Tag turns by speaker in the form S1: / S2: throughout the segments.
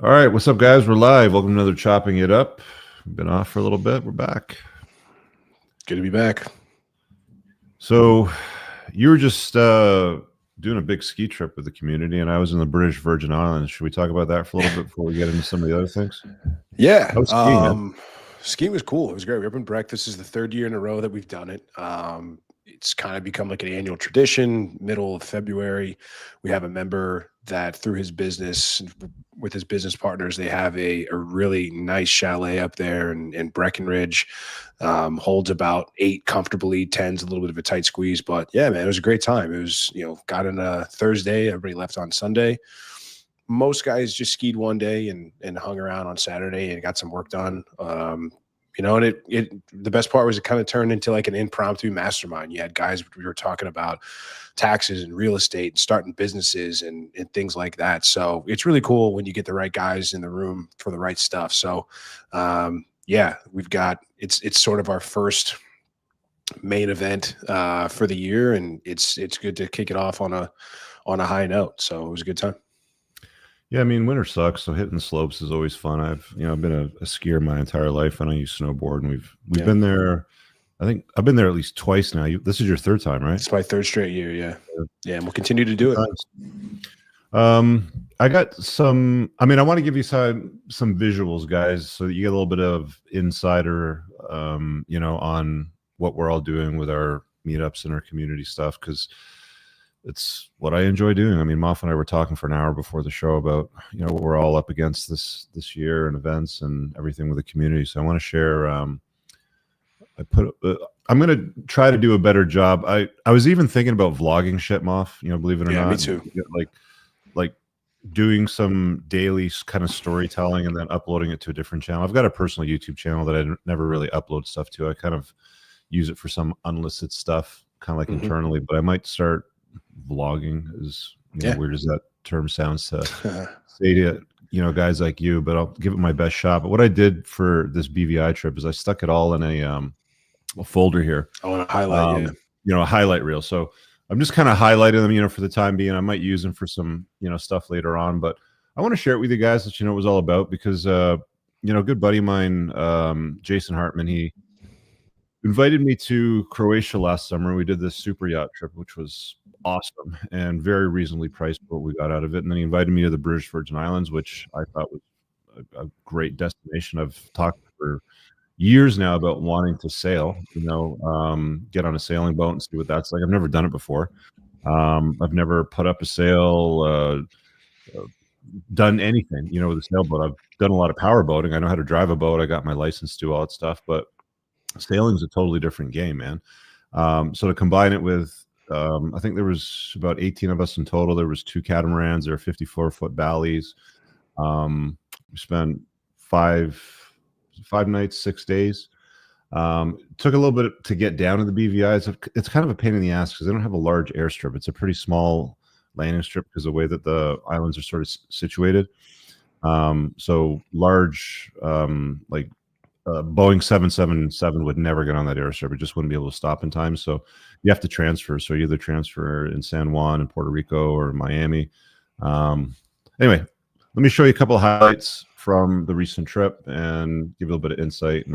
S1: All right, what's up, guys? We're live. Welcome to another Chopping It Up. Been off for a little bit. We're back.
S2: Good to be back.
S1: So, you were just doing a big ski trip with the community, and I was in the British Virgin Islands. Should we talk about that for a little bit before we get into some of the other things?
S2: Yeah.
S1: How was skiing, man?
S2: Skiing was cool. It was great. We opened break. This is the third year in a row that we've done it. It's kind of become like an annual tradition. Middle of February, we have a member that through his business, with his business partners, they have a really nice chalet up there in Breckenridge. Holds about 8 comfortably, 10's a little bit of a tight squeeze. But yeah, man, it was a great time. It was, got in a Thursday. Everybody left on Sunday. Most guys just skied one day and hung around on Saturday and got some work done. And the best part was it kind of turned into like an impromptu mastermind. You had guys, we were talking about taxes and real estate and starting businesses and things like that. So it's really cool when you get the right guys in the room for the right stuff. So yeah, it's sort of our first main event for the year, and it's good to kick it off on a high note. So it was a good time.
S1: Yeah, I mean, winter sucks, so hitting the slopes is always fun. I've been a skier my entire life, and I use snowboard, and we've been there. I think I've been there at least twice now. This is your third time, right?
S2: It's my third straight year, yeah, and we'll continue to do it.
S1: I got some. I mean, I want to give you some visuals, guys, so that you get a little bit of insider, on what we're all doing with our meetups and our community stuff, because it's what I enjoy doing. I mean, Moff and I were talking for an hour before the show about what we're all up against this year and events and everything with the community. So I want to share. I'm going to try to do a better job. I was even thinking about vlogging shit, Moff. Believe it or not,
S2: me too.
S1: Like doing some daily kind of storytelling and then uploading it to a different channel. I've got a personal YouTube channel that I never really upload stuff to. I kind of use it for some unlisted stuff, kind of like internally. But I might start vlogging, as weird as that term sounds to say to guys like you, but I'll give it my best shot. But what I did for this BVI trip is I stuck it all in a folder here.
S2: I want to highlight
S1: a highlight reel. So I'm just kind of highlighting them, for the time being. I might use them for some stuff later on, but I want to share it with you guys, that what it was all about, because a good buddy of mine, Jason Hartman, he invited me to Croatia last summer. We did this super yacht trip, which was awesome and very reasonably priced for what we got out of it. And then he invited me to the British Virgin Islands, which I thought was a great destination. I've talked for years now about wanting to sail, get on a sailing boat and see what that's like. I've never done it before. I've never put up a sail, done anything, with a sailboat. I've done a lot of power boating. I know how to drive a boat. I got my license to do all that stuff, but sailing is a totally different game, man. So to combine it with, I think there was about 18 of us in total. There was 2 catamarans. There were 54-foot ballies. We spent five nights, 6 days. Took a little bit to get down to the BVI. It's kind of a pain in the ass because they don't have a large airstrip. It's a pretty small landing strip because of the way that the islands are sort of situated. So large, like Boeing 777 would never get on that airstrip. It just wouldn't be able to stop in time. So you have to transfer. So you either transfer in San Juan in Puerto Rico or Miami. Anyway, let me show you a couple of highlights from the recent trip and give you a little bit of insight.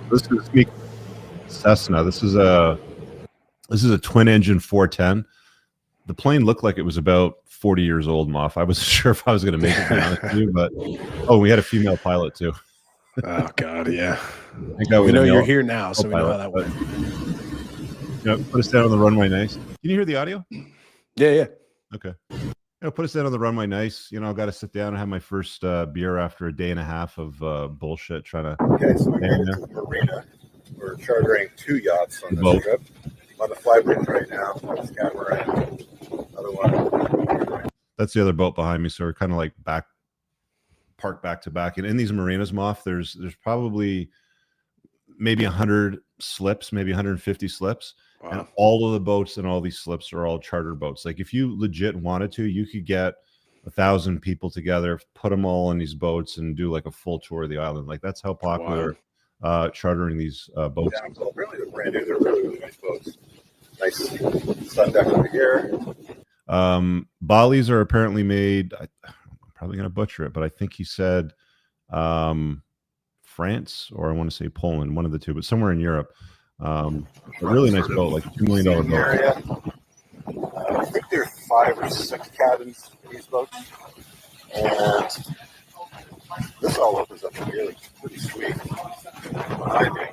S1: This is me, Cessna. This is a twin engine 410. The plane looked like it was about 40 years old, Moff. I wasn't sure if I was going to make it, to be honest with you, but we had a female pilot too.
S2: Oh God, yeah.
S1: We know
S2: you're here now, so we know how that went.
S1: Put us down on the runway, nice. Can you hear the audio?
S2: Yeah.
S1: Okay. Put us down on the runway, nice. I've got to sit down and have my first beer after a day and a half of bullshit trying to.
S3: Okay, so we're going to the marina. We're chartering 2 yachts on this trip. I'm on the fly bridge right now. This catamaran. Other one.
S1: That's the other boat behind me. So we're kind of like parked back to back. And in these marinas, Moff, there's probably maybe 100 slips, maybe 150 slips. Wow. And all of the boats and all these slips are all charter boats. Like if you legit wanted to, you could get 1,000 people together, put them all in these boats and do like a full tour of the island. Like that's how popular chartering these boats.
S3: Yeah, well, really they're brand new. They're really nice boats. Nice sun deck over here.
S1: Bali's are apparently made, probably going to butcher it, but I think he said France, or I want to say Poland, one of the two, but somewhere in Europe. A really nice boat, like a $2 million boat.
S3: I think there's 5 or 6 cabins in these boats. And this all opens up really pretty sweet. Behind me.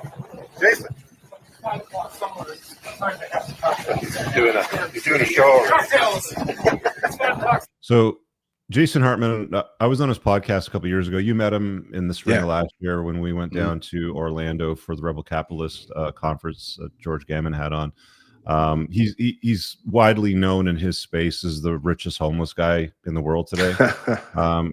S3: Jason. He's doing a show already.
S1: So Jason Hartman, I was on his podcast a couple years ago. You met him in the spring of last year when we went down to Orlando for the Rebel Capitalist conference that George Gammon had on. He's widely known in his space as the richest homeless guy in the world today.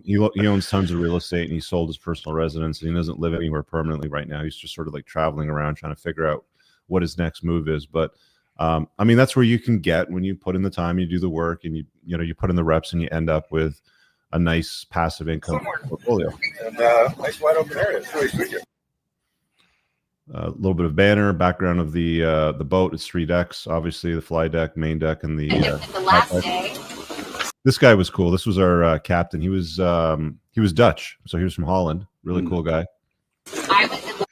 S1: He owns tons of real estate, and he sold his personal residence, and he doesn't live anywhere permanently right now. He's just sort of like traveling around trying to figure out what his next move is. But I mean, that's where you can get when you put in the time, you do the work, and you put in the reps, and you end up with a nice passive income portfolio.
S3: And nice wide open area. It's really sweet.
S1: A little bit of banner, background of the boat. It's 3 decks, obviously the fly deck, main deck, and the last day. This guy was cool. This was our captain. He was Dutch, so he was from Holland. Really cool guy.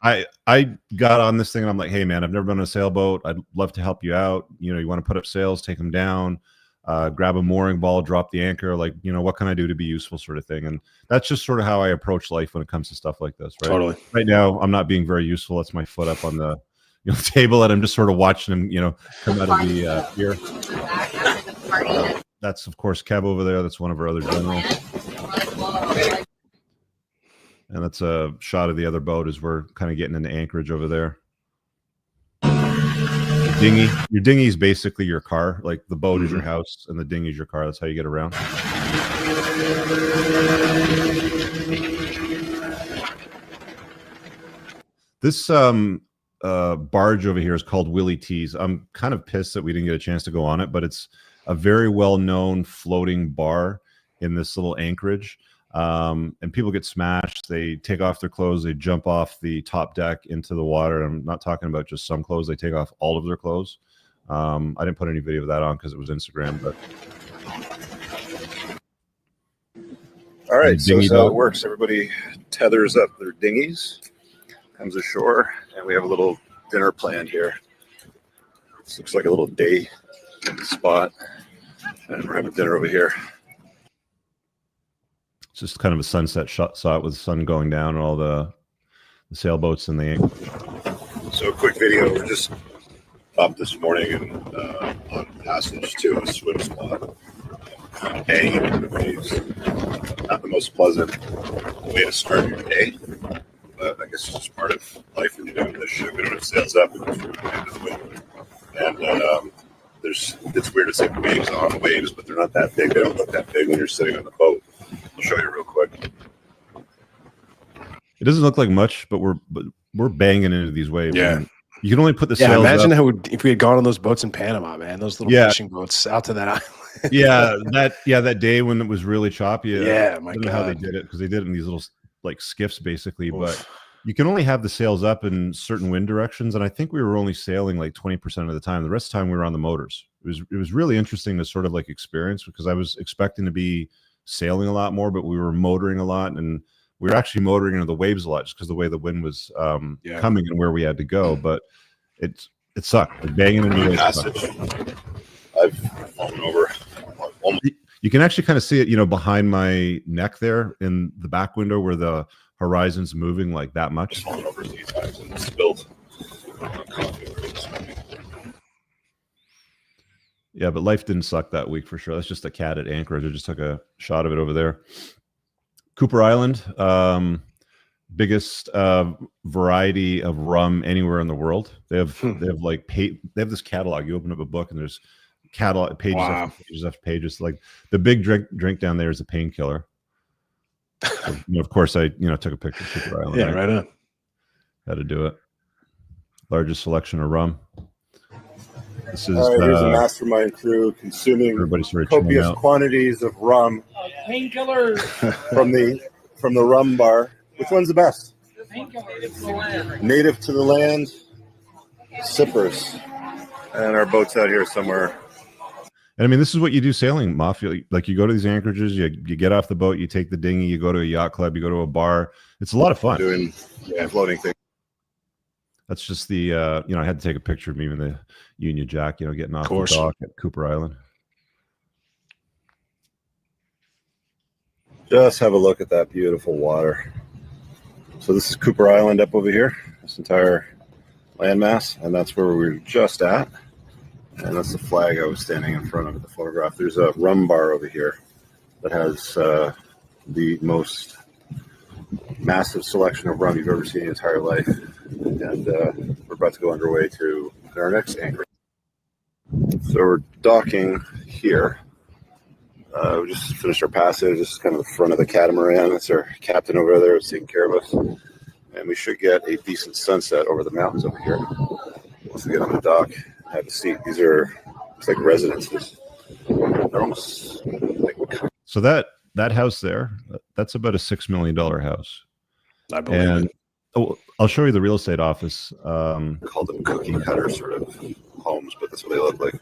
S1: I got on this thing and I'm like, hey man, I've never been on a sailboat. I'd love to help you out. You want to put up sails, take them down, grab a mooring ball, drop the anchor. Like, what can I do to be useful, sort of thing. And that's just sort of how I approach life when it comes to stuff like this. Right. Totally. Right now, I'm not being very useful. That's my foot up on the table, and I'm just sort of watching him, come out of the pier. That's of course Kev over there. That's one of our other generals. And that's a shot of the other boat as we're kind of getting into anchorage over there. Dinghy. Your dinghy is basically your car. Like the boat is your house and the dinghy is your car. That's how you get around. This barge over here is called Willie T's. I'm kind of pissed that we didn't get a chance to go on it, but it's a very well-known floating bar in this little anchorage. And people get smashed. They take off their clothes. They jump off the top deck into the water. I'm not talking about just some clothes. They take off all of their clothes. I didn't put any video of that on because it was Instagram. But
S3: all right, so that's how it works. Everybody tethers up their dinghies, comes ashore, and we have a little dinner planned here. This looks like a little day spot, and we're having dinner over here.
S1: It's just kind of a sunset shot with the sun going down and all the sailboats and the anchor.
S3: So a quick video. We're just up this morning and on passage to a swim spot. Hanging in the waves. Not the most pleasant way to start your day, but I guess it's just part of life when you're doing this shit. We don't have sails up and into the wind. And it's weird to say waves on waves, but they're not that big. They don't look that big when you're sitting on the boat. I'll show you real quick.
S1: It doesn't look like much, but we're banging into these waves.
S2: Yeah.
S1: You can only put the sails
S2: imagine
S1: up.
S2: how if we had gone on those boats in Panama, man, those little fishing boats out to that island.
S1: that day when it was really choppy.
S2: Yeah,
S1: I don't know how they did it, because they did it in these little like skiffs basically. Oof. But you can only have the sails up in certain wind directions, and I think we were only sailing like 20% of the time. The rest of the time we were on the motors. It was really interesting to sort of like experience, because I was expecting to be sailing a lot more, but we were motoring a lot, and we were actually motoring into the waves a lot just because the way the wind was coming and where we had to go. But it sucked. Like banging into the
S3: passage. I've fallen over.
S1: You can actually kind of see it, behind my neck there in the back window where the horizon's moving like that much.
S3: I've fallen over a few times and spilled coffee.
S1: Yeah, but life didn't suck that week for sure. That's just a cat at Anchorage. I just took a shot of it over there. Cooper Island, biggest variety of rum anywhere in the world. They have this catalog. You open up a book and there's catalog pages after pages after pages. Like the big drink down there is a painkiller. So, of course, I took a picture of Cooper Island.
S2: Yeah, right on.
S1: Had to do it. Largest selection of rum. This is
S3: here's a mastermind crew consuming copious quantities of rum.
S4: Painkiller
S3: from the rum bar. Which one's the best? Native to the land. Sippers. And our boat's out here somewhere.
S1: And I mean, this is what you do sailing, Moff. Like you go to these anchorages, you get off the boat, you take the dinghy, you go to a yacht club, you go to a bar. It's a lot of fun.
S3: Doing floating things.
S1: That's just the I had to take a picture of me in the Union Jack, getting off the dock at Cooper Island.
S3: Just have a look at that beautiful water. So this is Cooper Island up over here, this entire landmass, and that's where we were just at. And that's the flag I was standing in front of at the photograph. There's a rum bar over here that has the most massive selection of rum you've ever seen in your entire life. And we're about to go underway to our next anchor. So we're docking here. We just finished our passage. This is kind of the front of the catamaran. That's our captain over there who's taking care of us. And we should get a decent sunset over the mountains over here. Once we get on the dock, have a seat. These are, it's like residences. They're almost like
S1: so that house there, that's about a $6 million house.
S2: I believe it.
S1: I'll show you the real estate office.
S3: Call them cookie cutter sort of homes, but that's what they look like.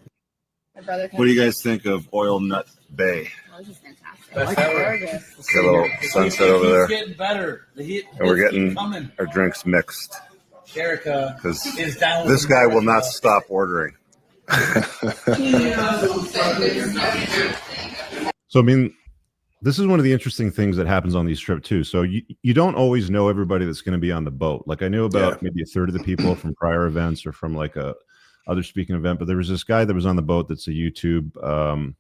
S4: My brother
S3: What do you guys think of Oil Nut Bay?
S4: Oh, this is fantastic. I like gorgeous.
S3: It's got a little sunset over there.
S5: Getting better. The heat,
S3: And we're getting
S5: coming.
S3: our drinks mixed.
S5: Erica
S3: Because
S5: is down.
S3: this guy will not stop ordering.
S1: So, I mean, this is one of the interesting things that happens on these trips too. So you don't always know everybody that's going to be on the boat. Like I knew about maybe a third of the people from prior events or from like a other speaking event, but there was this guy that was on the boat that's a YouTube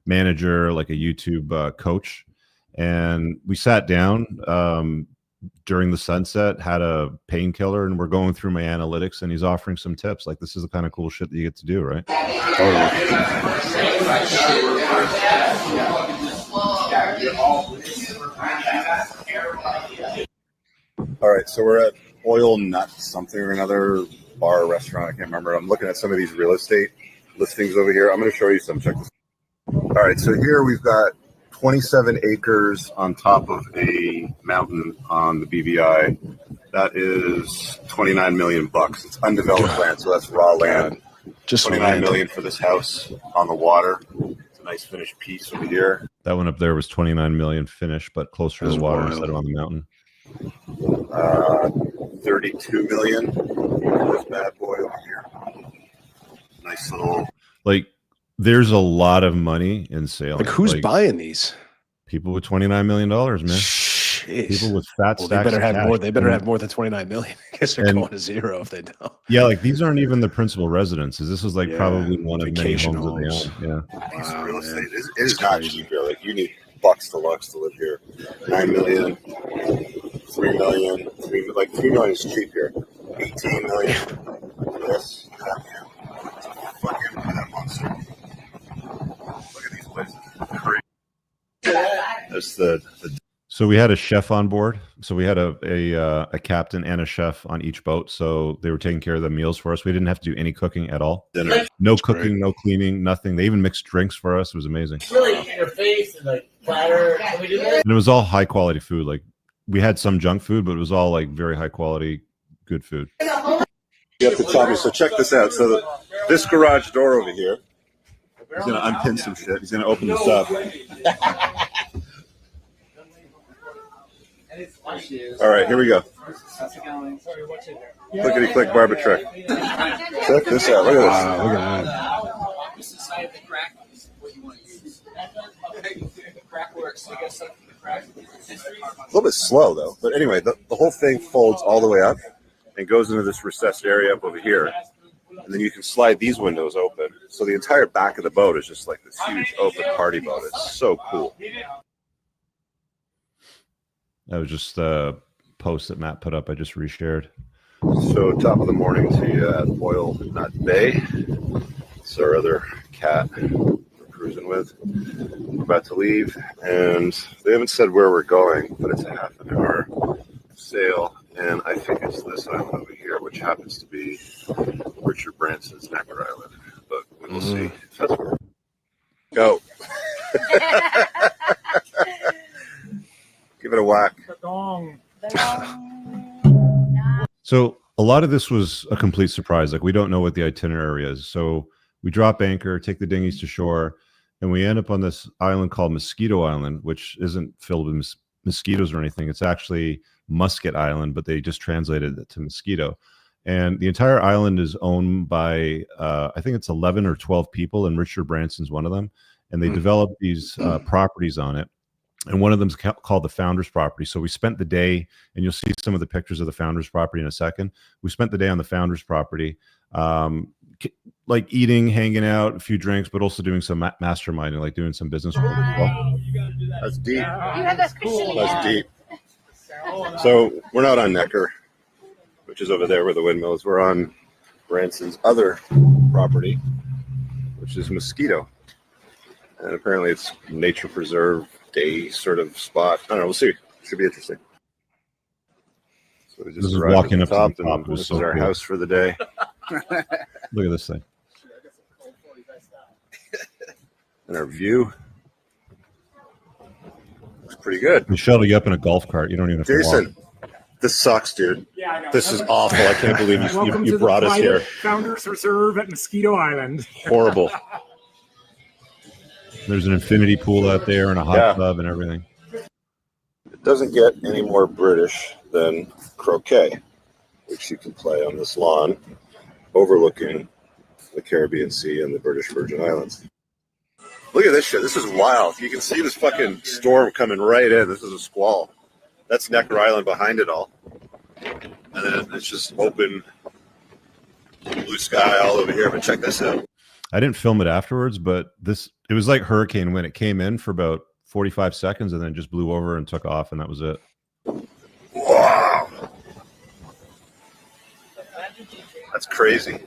S1: manager, like a YouTube coach. And we sat down during the sunset, had a painkiller, and we're going through my analytics, and he's offering some tips. Like this is the kind of cool shit that you get to do, right?
S3: All right, so we're at Oil Nut something or another bar or restaurant. I can't remember. I'm looking at some of these real estate listings over here. I'm going to show you some. Check this. All right, so here we've got 27 acres on top of a mountain on the BVI. That is 29 million bucks. It's undeveloped land, so that's raw land.
S2: Just
S3: 29 million for this house on the water. It's a nice finished piece over here.
S1: That one up there was 29 million finished, but closer to the water instead of on the mountain.
S3: 32 million for this bad boy over here. Nice little.
S1: Like, there's a lot of money in sailing.
S2: Like who's buying these?
S1: People with $29 million, man.
S2: Jeez.
S1: People with fat
S2: Well,
S1: stacks.
S2: they better have
S1: cash.
S2: more. They better have more than 29 million. I guess they're going to zero if they don't.
S1: Yeah, like these aren't even the principal residences. This is like probably one of many
S2: vacation
S1: homes that they own. Yeah.
S3: I think it's real estate. It is not cheap here. Like you need bucks to lux to live here. 9 million, 3 million, 3 million is cheap here. 18 million. This, that, fucking that monster. Look at these places. Great. That's the.
S1: So we had a chef on board. So we had a captain and a chef on each boat. So they were taking care of the meals for us. We didn't have to do any cooking at all.
S3: Dinner.
S1: No cooking, no cleaning, nothing. They even mixed drinks for us. It was amazing.
S5: Really in your face and like platter. Can we do this?
S1: And it was all high quality food. Like we had some junk food, but it was all like very high quality, good food.
S3: You have to tell me. So check this out. So this garage door over here. He's gonna unpin some shit. He's gonna open this up. All right, here we go. Clickety click barber trick. Check this out. Look at this.
S2: Wow, look at
S3: A little bit slow though, but anyway, the whole thing folds all the way up and goes into this recessed area up over here, and then you can slide these windows open. So the entire back of the boat is just like this huge open party boat. It's so cool.
S1: That was just a post that Matt put up. I just reshared.
S3: So top of the morning to you at Oil Nut Bay. It's our other cat we're cruising with. We're about to leave, and they haven't said where we're going, but it's a half an hour sail, and I think it's this island over here, which happens to be Richard Branson's Necker Island. But we'll see. That's where we're go. Give it a whack.
S1: So a lot of this was a complete surprise. Like we don't know what the itinerary is. So We drop anchor, take the dinghies to shore, and we end up on this island called Mosquito Island, which isn't filled with mosquitoes or anything. It's actually Musket Island, but they just translated it to mosquito. And the entire island is owned by, I think it's 11 or 12 people, and Richard Branson's one of them. And they developed these properties on it. And one of them is called the Founders Property. So we spent the day, and you'll see some of the pictures of the Founders Property in a second. We spent the day on the Founders Property, like eating, hanging out, a few drinks, but also doing some masterminding, like doing some business work as well.
S3: That's deep.
S4: You had that cushion
S3: That's deep. So we're not on Necker, which is over there where the windmill is. We're on Branson's other property, which is Mosquito. And apparently it's nature preserve day sort of spot. I don't know. We'll see. Should be interesting. So we just arrived
S1: walking
S3: at the
S1: up to
S3: top,
S1: the top
S3: and
S1: was
S3: this
S1: so
S3: is our
S1: cool.
S3: house for the day.
S1: Look at this thing.
S3: And our view looks pretty good.
S1: We shuttle you up in a golf cart. You don't even have to walk.
S3: Jason, this sucks, dude. This is awful. I can't believe you brought us here.
S6: Founders Reserve at Mosquito Island.
S3: Horrible.
S1: There's an infinity pool out there and a hot tub and everything.
S3: It doesn't get any more British than croquet, which you can play on this lawn overlooking the Caribbean Sea and the British Virgin Islands. Look at this shit. This is wild. You can see this fucking storm coming right in. This is a squall. That's Necker Island behind it all. And then it's just open blue sky all over here. But check this out.
S1: I didn't film it afterwards, but it was like hurricane when it came in for about 45 seconds and then just blew over and took off, and that was it.
S3: Wow. That's crazy.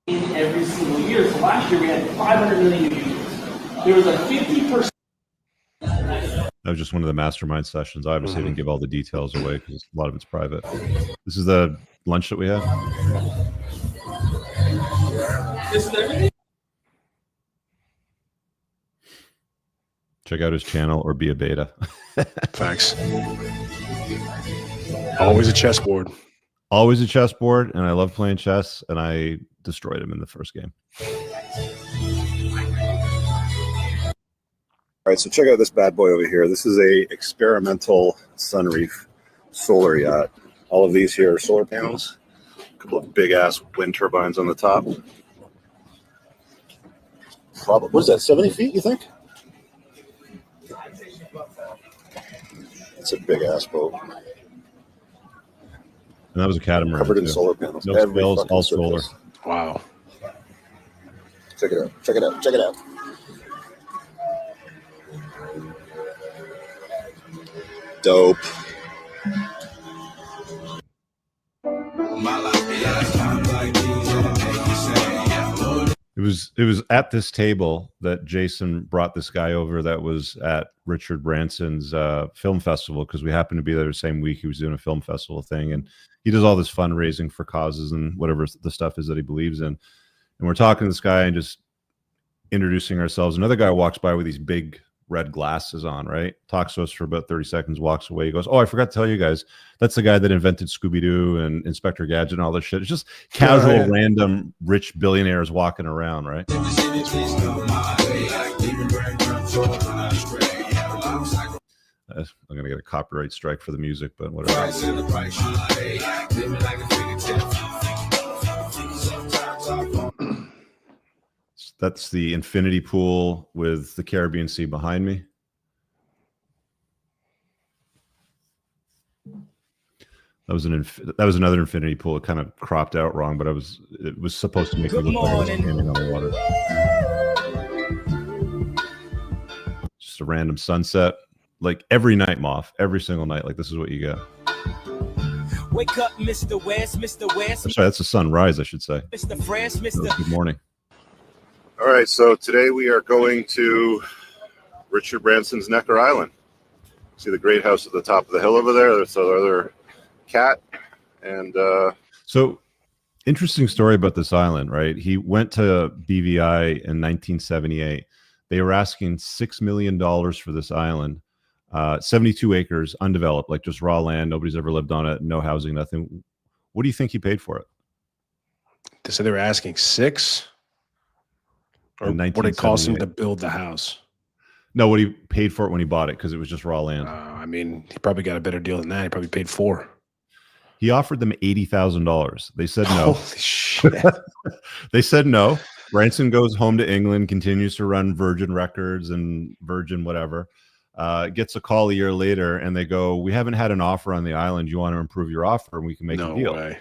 S5: Every single year. So last year we had 500 million new users. There was like 50%.
S1: That was just one of the mastermind sessions. I obviously didn't give all the details away because a lot of it's private. This is the lunch that we had.
S5: This is everything.
S1: Check out his channel or be a beta.
S2: Thanks. Always a chessboard.
S1: Always a chessboard, and I love playing chess, and I destroyed him in the first game.
S3: All right, so check out this bad boy over here. This is a experimental sunreef solar yacht. All of these here are solar panels. A couple of big ass wind turbines on the top. Probably, what is that, 70 feet, you think? It's a big ass boat.
S1: And that was a catamaran.
S3: Covered in
S1: too.
S3: solar panels.
S1: No
S3: Every
S1: spills,
S3: fucking
S1: all
S3: surface.
S1: solar.
S2: Wow.
S3: Check it out. Check it out. Check it out. Dope.
S1: It was at this table that Jason brought this guy over that was at Richard Branson's film festival, because we happened to be there the same week he was doing a film festival thing, and he does all this fundraising for causes and whatever the stuff is that he believes in. And we're talking to this guy and just introducing ourselves. Another guy walks by with these big red glasses on, right? Talks to us for about 30 seconds, walks away. He goes, "Oh, I forgot to tell you guys, that's the guy that invented Scooby-Doo and Inspector Gadget and all this shit." It's just casual, random, rich billionaires walking around, right? I'm going to get a copyright strike for the music, but whatever. That's the infinity pool with the Caribbean Sea behind me. That was another infinity pool. It kind of cropped out wrong, but it was supposed to make me look like I was standing on the water. Just a random sunset, like every night, Moff. Every single night, like this is what you get.
S7: Wake up, Mr. West, Mr. West.
S1: I'm sorry, that's the sunrise, I should say.
S7: Mr. Fresh, Mr.
S1: Good morning.
S3: All right, so today we are going to Richard Branson's Necker Island. See the great house at the top of the hill over there? There's the other cat. And
S1: so interesting story about this island, right? He went to BVI in 1978. They were asking $6 million for this island, 72 acres, undeveloped, like just raw land. Nobody's ever lived on it, no housing, nothing. What do you think he paid for it?
S2: They said they were asking 6, or
S1: In
S2: what it cost him to
S1: 1978.
S2: build the house.
S1: No, what he paid for it when he bought it, because it was just raw land.
S2: I mean, he probably got a better deal than that. He probably paid 4.
S1: He offered them $80,000. They said no.
S2: Holy shit.
S1: They said no. Branson goes home to England, continues to run Virgin Records and Virgin whatever. Gets a call a year later, and they go, "We haven't had an offer on the island. You want to improve your offer, and we can make
S2: No
S1: a deal."
S2: way.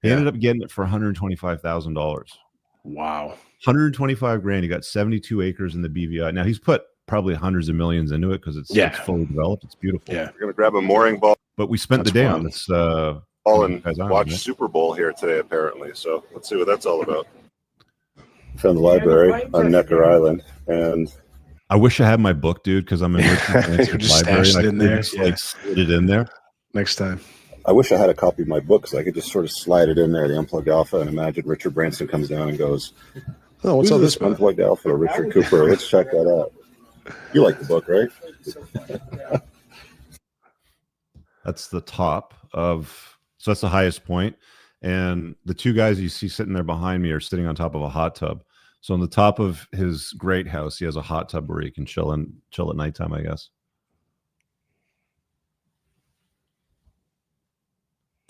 S1: He ended up getting it for $125,000.
S2: Wow.
S1: 125 grand. He got 72 acres in the BVI. Now he's put probably hundreds of millions into it because it's fully developed. It's beautiful.
S2: Yeah.
S3: We're gonna grab a mooring ball
S1: But we spent
S2: That's
S1: the day
S2: fun.
S1: on this.
S3: and
S1: Guys,
S3: watch
S1: right?
S3: Super Bowl here today, apparently. So let's see what that's all about. Found the library on Necker Island, and
S1: I wish I had my book, dude, because I'm in Richest
S2: You just
S1: library.
S2: stashed
S1: And I
S2: it in
S1: could
S2: there.
S1: just,
S2: Yeah.
S1: like slid it in there.
S2: Next time.
S3: I wish I had a copy of my book so I could just sort of slide it in there, the Unplugged Alpha, and imagine Richard Branson comes down and goes,
S2: Oh, what's
S3: "Who's
S2: all this about?
S3: Unplugged Alpha, Richard Cooper? Let's check that out." You like the book, right?
S1: That's the top of, so that's the highest point. And the two guys you see sitting there behind me are sitting on top of a hot tub. So on the top of his great house, he has a hot tub where he can chill at nighttime, I guess.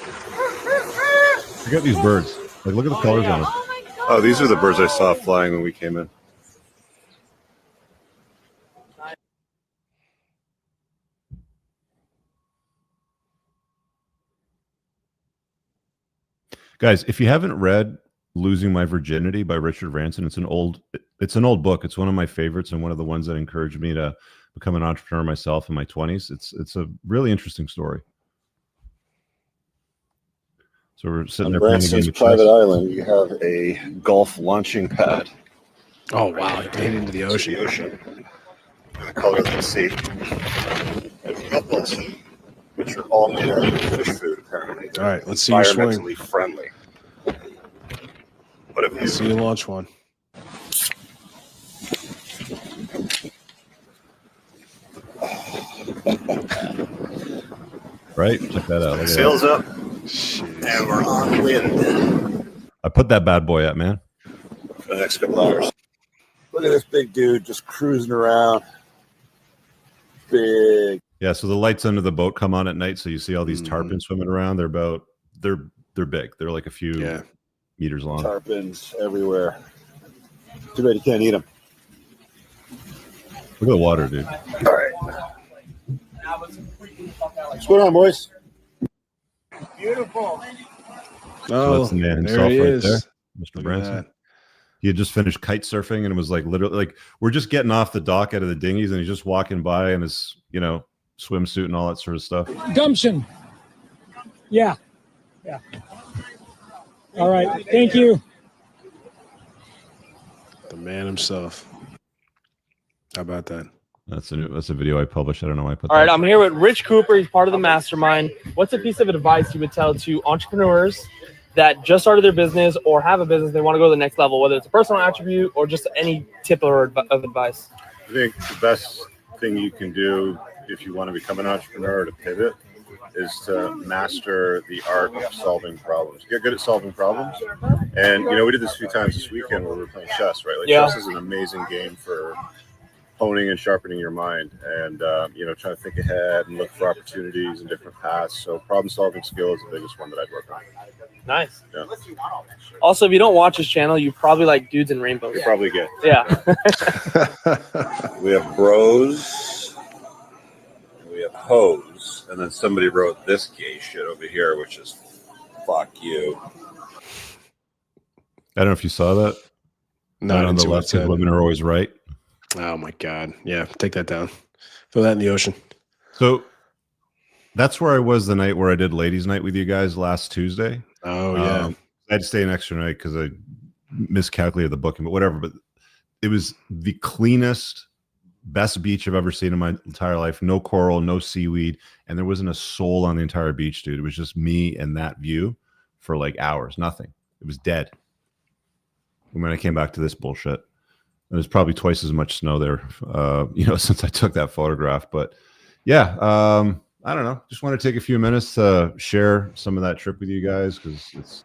S1: Look at these birds. Like, look at the colors on them.
S4: Oh my god.
S3: Oh, these are the birds I saw flying when we came in.
S1: Guys, if you haven't read Losing My Virginity by Richard Branson, it's an old book. It's one of my favorites and one of the ones that encouraged me to become an entrepreneur myself in my 20s. It's a really interesting story. So we're sitting there playing a game
S3: Branson's
S1: of
S3: private
S1: chess.
S3: island, you have a golf launching pad.
S2: Oh, wow. He hit into the ocean.
S3: The ocean. The color of the sea. And couples, which are all made out of fish food, apparently.
S2: All right, let's see you swing.
S3: Environmentally friendly. What if you
S2: Let's see you launch one.
S1: Right? Check that out. Look at that.
S3: sails up, and we're on wind
S1: I put that bad boy up, man.
S3: for the next couple hours. Look at this big dude just cruising around. Big.
S1: Yeah, so the lights under the boat come on at night, so you see all these tarpons swimming around. They're big. They're like a few meters long.
S3: Tarpons everywhere. Too bad you can't eat them.
S1: Look at the water, dude.
S3: All right. What's going on, boys?
S5: Beautiful.
S1: So
S2: Oh,
S1: that's the man
S2: there
S1: himself
S2: he
S1: right
S2: is.
S1: there, Mr.
S2: Look at
S1: Branson.
S2: that.
S1: He had just finished kite surfing, and it was like literally like we're just getting off the dock out of the dinghies, and he's just walking by in his swimsuit and all that sort of stuff.
S6: Gumption. Yeah. Yeah. All right. Thank you.
S2: The man himself. How about that?
S1: That's a video I published. I don't know why I put
S5: All
S1: that.
S5: right, I'm here with Rich Cooper. He's part of the mastermind. What's a piece of advice you would tell to entrepreneurs that just started their business or have a business they want to go to the next level, whether it's a personal attribute or just any tip of advice?
S3: I think the best thing you can do if you want to become an entrepreneur to pivot is to master the art of solving problems. Get good at solving problems. And, we did this a few times this weekend where we were playing chess, right? Like chess is an amazing game for honing and sharpening your mind and, trying to think ahead and look for opportunities and different paths. So problem-solving skill is the biggest one that I'd work on.
S5: Nice.
S3: Yeah.
S5: Also, if you don't watch his channel, you probably like dudes in rainbows.
S3: You probably get.
S5: Yeah.
S3: We have bros. We have hoes. And then somebody wrote this gay shit over here, which is fuck you.
S1: I don't know if you saw that.
S3: No, I
S1: on
S3: didn't
S1: the
S3: see what
S1: left,
S3: it said.
S1: women are always right.
S2: Oh my God. Yeah, take that down. Throw that in the ocean.
S1: So that's where I was the night where I did ladies' night with you guys last Tuesday.
S2: Oh yeah.
S1: I had to stay an extra night because I miscalculated the booking, but whatever. But it was the cleanest, best beach I've ever seen in my entire life. No coral, no seaweed, and there wasn't a soul on the entire beach, dude. It was just me and that view for like hours. Nothing. It was dead. And when I came back to this bullshit, there's probably twice as much snow there, since I took that photograph. But yeah, I don't know. Just want to take a few minutes to share some of that trip with you guys because it's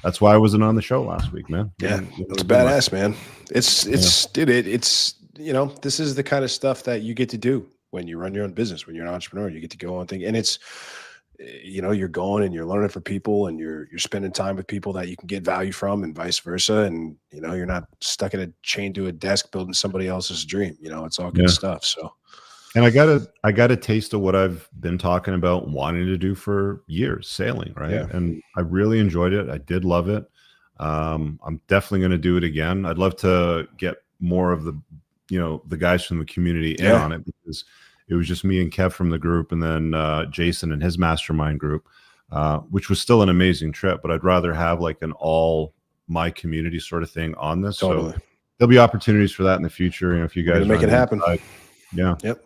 S1: that's why I wasn't on the show last week, man.
S2: Yeah,
S1: It
S2: it's
S1: was good.
S2: badass, man. It's this is the kind of stuff that you get to do when you run your own business, when you're an entrepreneur. You get to go on thing, and it's you're going and you're learning from people, and you're spending time with people that you can get value from, and vice versa. And you're not stuck in a chain to a desk building somebody else's dream. It's all good stuff. So.
S1: And I got a taste of what I've been talking about wanting to do for years, sailing, right?
S2: Yeah.
S1: And I really enjoyed it. I did love it. I'm definitely going to do it again. I'd love to get more of the guys from the community in on it, because it was just me and Kev from the group, and then Jason and his mastermind group, which was still an amazing trip. But I'd rather have like an all my community sort of thing on this.
S2: Totally.
S1: So there'll be opportunities for that in the future. If you guys
S2: make it happen.
S1: Yeah.
S2: Yep.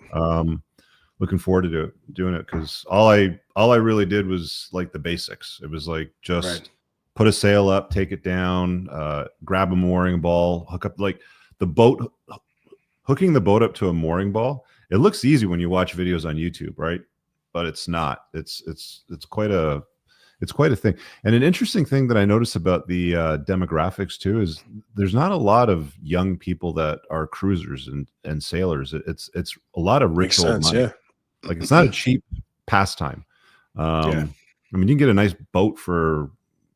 S1: Looking forward to doing it, because all I really did was like the basics. It was like just put a sail up, take it down, grab a mooring ball, hook up like the boat, hooking the boat up to a mooring ball. It looks easy when you watch videos on YouTube, right? But it's not. It's quite a thing. And an interesting thing that I noticed about the demographics too is there's not a lot of young people that are cruisers and sailors. It's a lot of rich old money.
S2: Yeah.
S1: Like it's not a cheap pastime. I mean, you can get a nice boat for a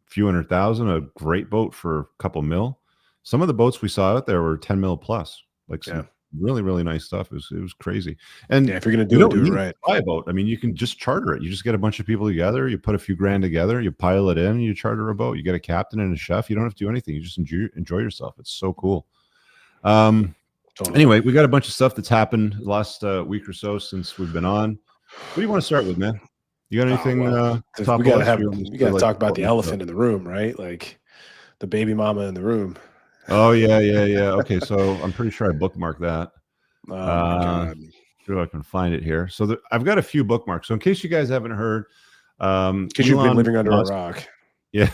S1: few $100,000, a great boat for a couple mil. Some of the boats we saw out there were 10 mil plus, like some really, really nice stuff. It was crazy. And
S2: if you're going to do it right.
S1: Buy a boat. I mean, you can just charter it. You just get a bunch of people together. You put a few grand together. You pile it in. And you charter a boat. You get a captain and a chef. You don't have to do anything. You just enjoy yourself. It's so cool. Anyway, we got a bunch of stuff that's happened the last week or so since we've been on. What do you want to start with, man? You got anything?
S2: We got to talk about the elephant in the room, right? Like the baby mama in the room.
S1: Oh yeah. Okay, so I'm pretty sure I bookmarked that.
S2: Oh my God.
S1: See if I can find it here. So I've got a few bookmarks. So in case you guys haven't heard,
S2: because you've been living under a rock.
S1: Yeah,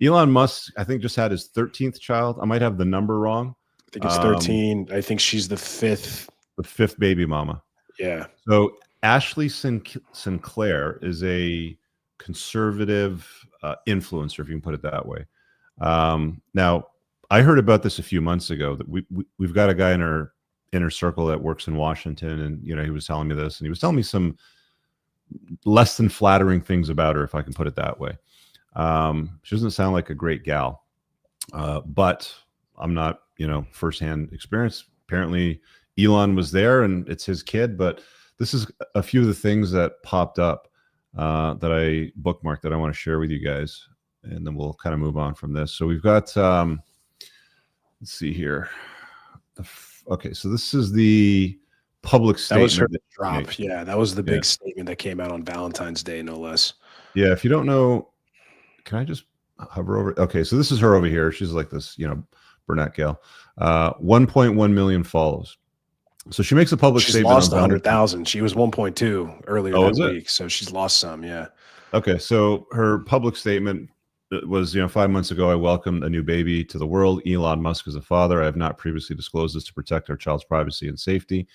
S1: Elon Musk, I think, just had his 13th child. I might have the number wrong.
S2: I think it's 13. I think she's the fifth.
S1: The fifth baby mama.
S2: Yeah.
S1: So Ashley Sinclair is a conservative influencer, if you can put it that way. Now, I heard about this a few months ago. That we've got a guy in our inner circle that works in Washington, and he was telling me this, and he was telling me some less than flattering things about her, if I can put it that way. She doesn't sound like a great gal, but I'm not, firsthand experience. Apparently, Elon was there, and it's his kid. But this is a few of the things that popped up that I bookmarked that I want to share with you guys, and then we'll kind of move on from this. So we've got, let's see here. Okay, so this is the public statement.
S2: That was her drop. Yeah, that was the big statement that came out on Valentine's Day, no less.
S1: Yeah, if you don't know, can I just hover over? Okay, so this is her over here. She's like this, brunette gal. 1.1 million follows. So she makes a public
S2: she's
S1: statement.
S2: Lost 100,000. She was 1.2 earlier that week, so she's lost some. Yeah.
S1: Okay, so her public statement was, 5 months ago, I welcomed a new baby to the world. Elon Musk is a father. I have not previously disclosed this to protect our child's privacy and safety.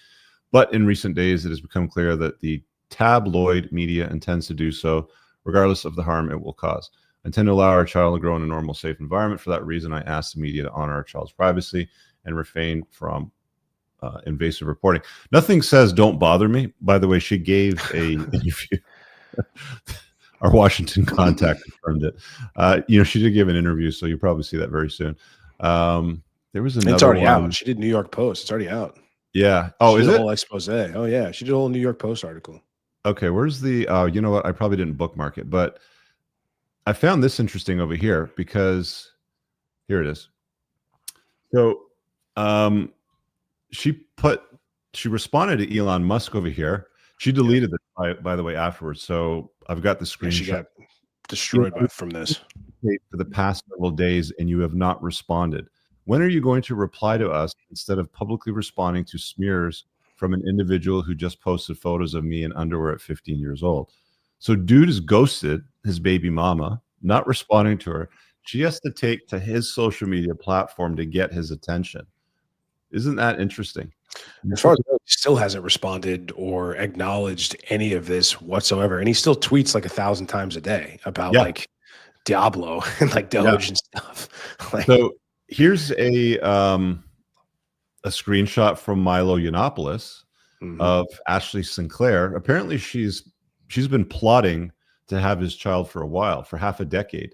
S1: But in recent days, it has become clear that the tabloid media intends to do so, regardless of the harm it will cause. I intend to allow our child to grow in a normal, safe environment. For that reason, I ask the media to honor our child's privacy and refrain from invasive reporting. Nothing says don't bother me. By the way, she gave a interview. Our Washington contact confirmed it. She did give an interview, so you'll probably see that very soon. There was another.
S2: It's already
S1: one.
S2: out. She did New York Post. It's already out.
S1: Yeah. Oh, is it?
S2: A whole expose. Oh, yeah. She did a whole New York Post article.
S1: Okay. Where's the? You know what? I probably didn't bookmark it, but I found this interesting over here because here it is. So, she responded to Elon Musk over here. She deleted it, by the way, afterwards. So I've got the screenshot.
S2: She got destroyed from this.
S1: For the past several days, and you have not responded. When are you going to reply to us instead of publicly responding to smears from an individual who just posted photos of me in underwear at 15 years old? So dude has ghosted his baby mama, not responding to her. She has to take to his social media platform to get his attention. Isn't that interesting?
S2: as far as I know, he still hasn't responded or acknowledged any of this whatsoever. And he still tweets like 1,000 times a day about like Diablo and like Doge and stuff. Like,
S1: so here's a screenshot from Milo Yiannopoulos of Ashley Sinclair. Apparently she's been plotting to have his child for a while, for half a decade.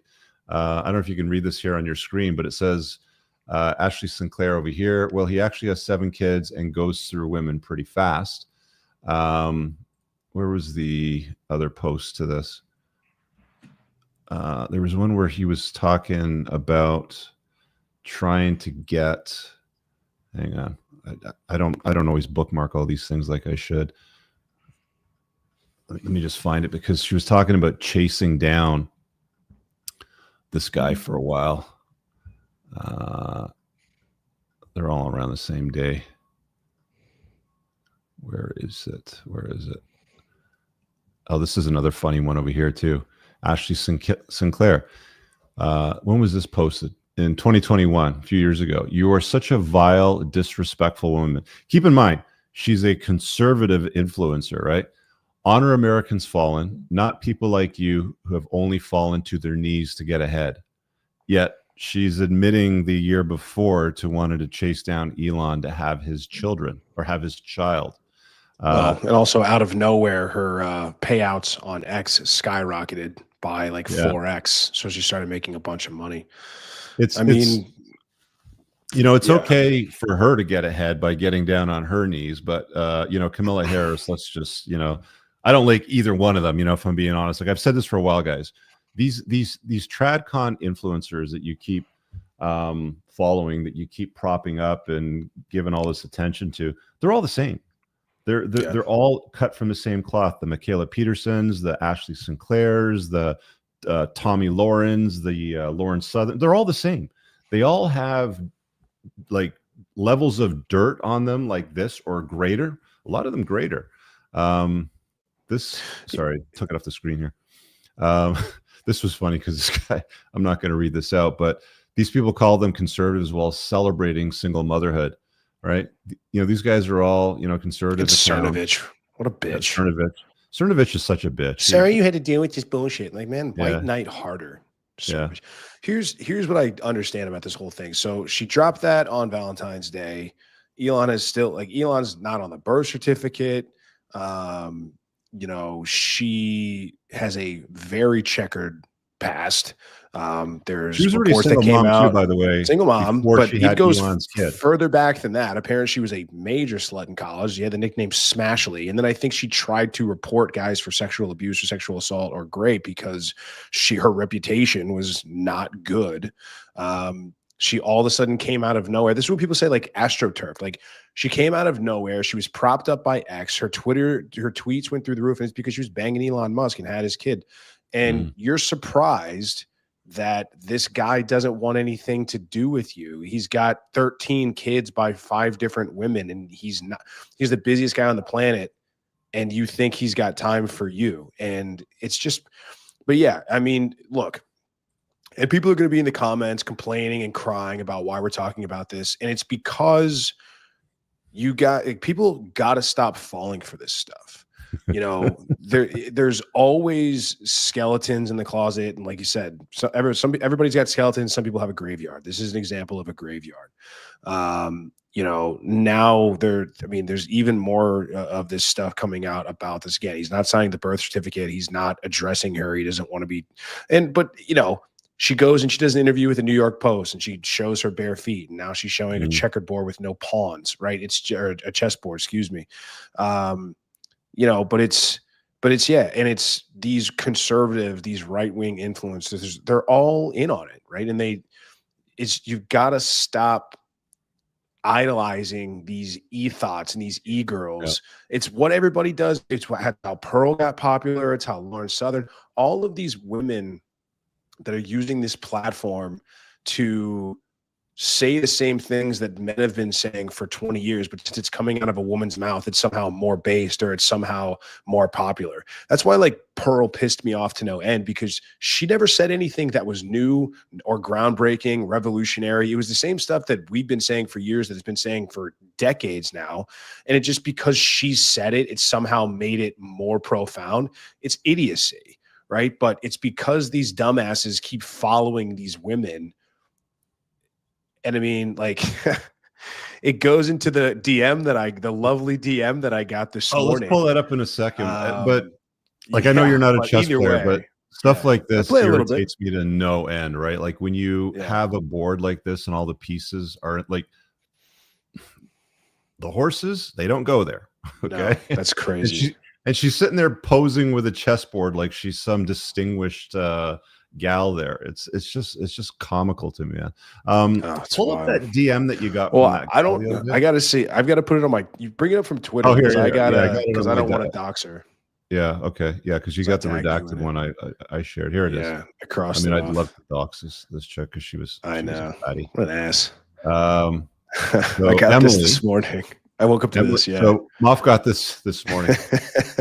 S1: I don't know if you can read this here on your screen, but it says Ashley Sinclair over here. Well, he actually has 7 kids and goes through women pretty fast. Where was the other post to this? There was one where he was talking about trying to get. Hang on, I don't always bookmark all these things like I should. Let me just find it, because she was talking about chasing down this guy for a while. They're all around the same day. Where is it? Where is it? Oh, this is another funny one over here too. Ashley Sinclair. When was this posted? In 2021, a few years ago. You are such a vile, disrespectful woman. Keep in mind, she's a conservative influencer, right? Honor Americans fallen, not people like you who have only fallen to their knees to get ahead. Yet she's admitting the year before to wanting to chase down Elon to have his children or have his child.
S2: and also out of nowhere, her payouts on X skyrocketed by like 4x. So she started making a bunch of money.
S1: It's okay for her to get ahead by getting down on her knees, but Kamala Harris, let's just, I don't like either one of them, if I'm being honest. Like I've said this for a while, guys. These TradCon influencers that you keep following, that you keep propping up and giving all this attention to, they're all the same. They're all cut from the same cloth. The Michaela Petersons, the Ashley Sinclairs, the Tommy Laurens, the Lauren Southern, they're all the same. They all have like levels of dirt on them like this or greater. A lot of them greater. Sorry, took it off the screen here. This was funny because this guy, I'm not going to read this out, but these people call them conservatives while celebrating single motherhood, right? These guys are all, conservative.
S2: Cernovich, what a bitch.
S1: Cernovich is such a bitch.
S2: Sorry you had to deal with this bullshit. Like, man, white knight harder. Cernovich. Here's what I understand about this whole thing. So she dropped that on Valentine's Day. Elon is still Elon's not on the birth certificate. She has a very checkered past. There's reports that came out,
S1: too, by the way,
S2: single mom, but it goes
S1: Elon's kid.
S2: further back than that. Apparently, she was a major slut in college. She had the nickname Smashly, and then I think she tried to report guys for sexual abuse or sexual assault or rape because her reputation was not good. She all of a sudden came out of nowhere. This is what people say, like AstroTurf. Like she came out of nowhere. She was propped up by X. Her tweets went through the roof, and it's because she was banging Elon Musk and had his kid. And you're surprised that this guy doesn't want anything to do with you. He's got 13 kids by 5 different women, and he's the busiest guy on the planet. And you think he's got time for you. And it's just, but yeah, I mean, look, and people are going to be in the comments complaining and crying about why we're talking about this. And it's because people got to stop falling for this stuff. There's always skeletons in the closet. And like you said, everybody's got skeletons. Some people have a graveyard. This is an example of a graveyard. Now there's even more of this stuff coming out about this. Again, he's not signing the birth certificate. He's not addressing her. He doesn't want to be, she goes and she does an interview with the New York Post and she shows her bare feet. And now she's showing a checkered board with no pawns, right? It's a chessboard, excuse me. And it's these conservative, these right-wing influencers, they're all in on it, right? And you've got to stop idolizing these e-thoughts and these e-girls. Yeah. It's what everybody does. It's how Pearl got popular. It's how Lauren Southern, all of these women that are using this platform to say the same things that men have been saying for 20 years, but since it's coming out of a woman's mouth, it's somehow more based or it's somehow more popular. That's why like Pearl pissed me off to no end, because she never said anything that was new or groundbreaking, revolutionary. It was the same stuff that we've been saying for years, that it's been saying for decades now. And it just, because she said it, it somehow made it more profound. It's idiocy, right? But it's because these dumbasses keep following these women. And I mean, like, it goes into the the lovely DM that I got this morning.
S1: Let's pull that up in a second. But like, I know you're not a chess player, but stuff like this irritates me to no end, right? Like when you have a board like this and all the pieces are like, the horses, they don't go there. Okay.
S2: No, that's crazy.
S1: And she's sitting there posing with a chessboard like she's some distinguished gal there. It's just comical to me, man. Pull up that DM that you got.
S2: Well, I gotta see. I've got to put it on my. You bring it up from Twitter.
S1: Oh, here,
S2: I gotta, because I don't want to dox her.
S1: Yeah. Okay. Yeah, because you got the redacted one I shared. Here it is.
S2: Yeah, across.
S1: I mean, I'd love to dox this chick because she was.
S2: I know. What an ass.
S1: So
S2: I got this morning. I woke up to this. Yeah.
S1: So Moff got this morning.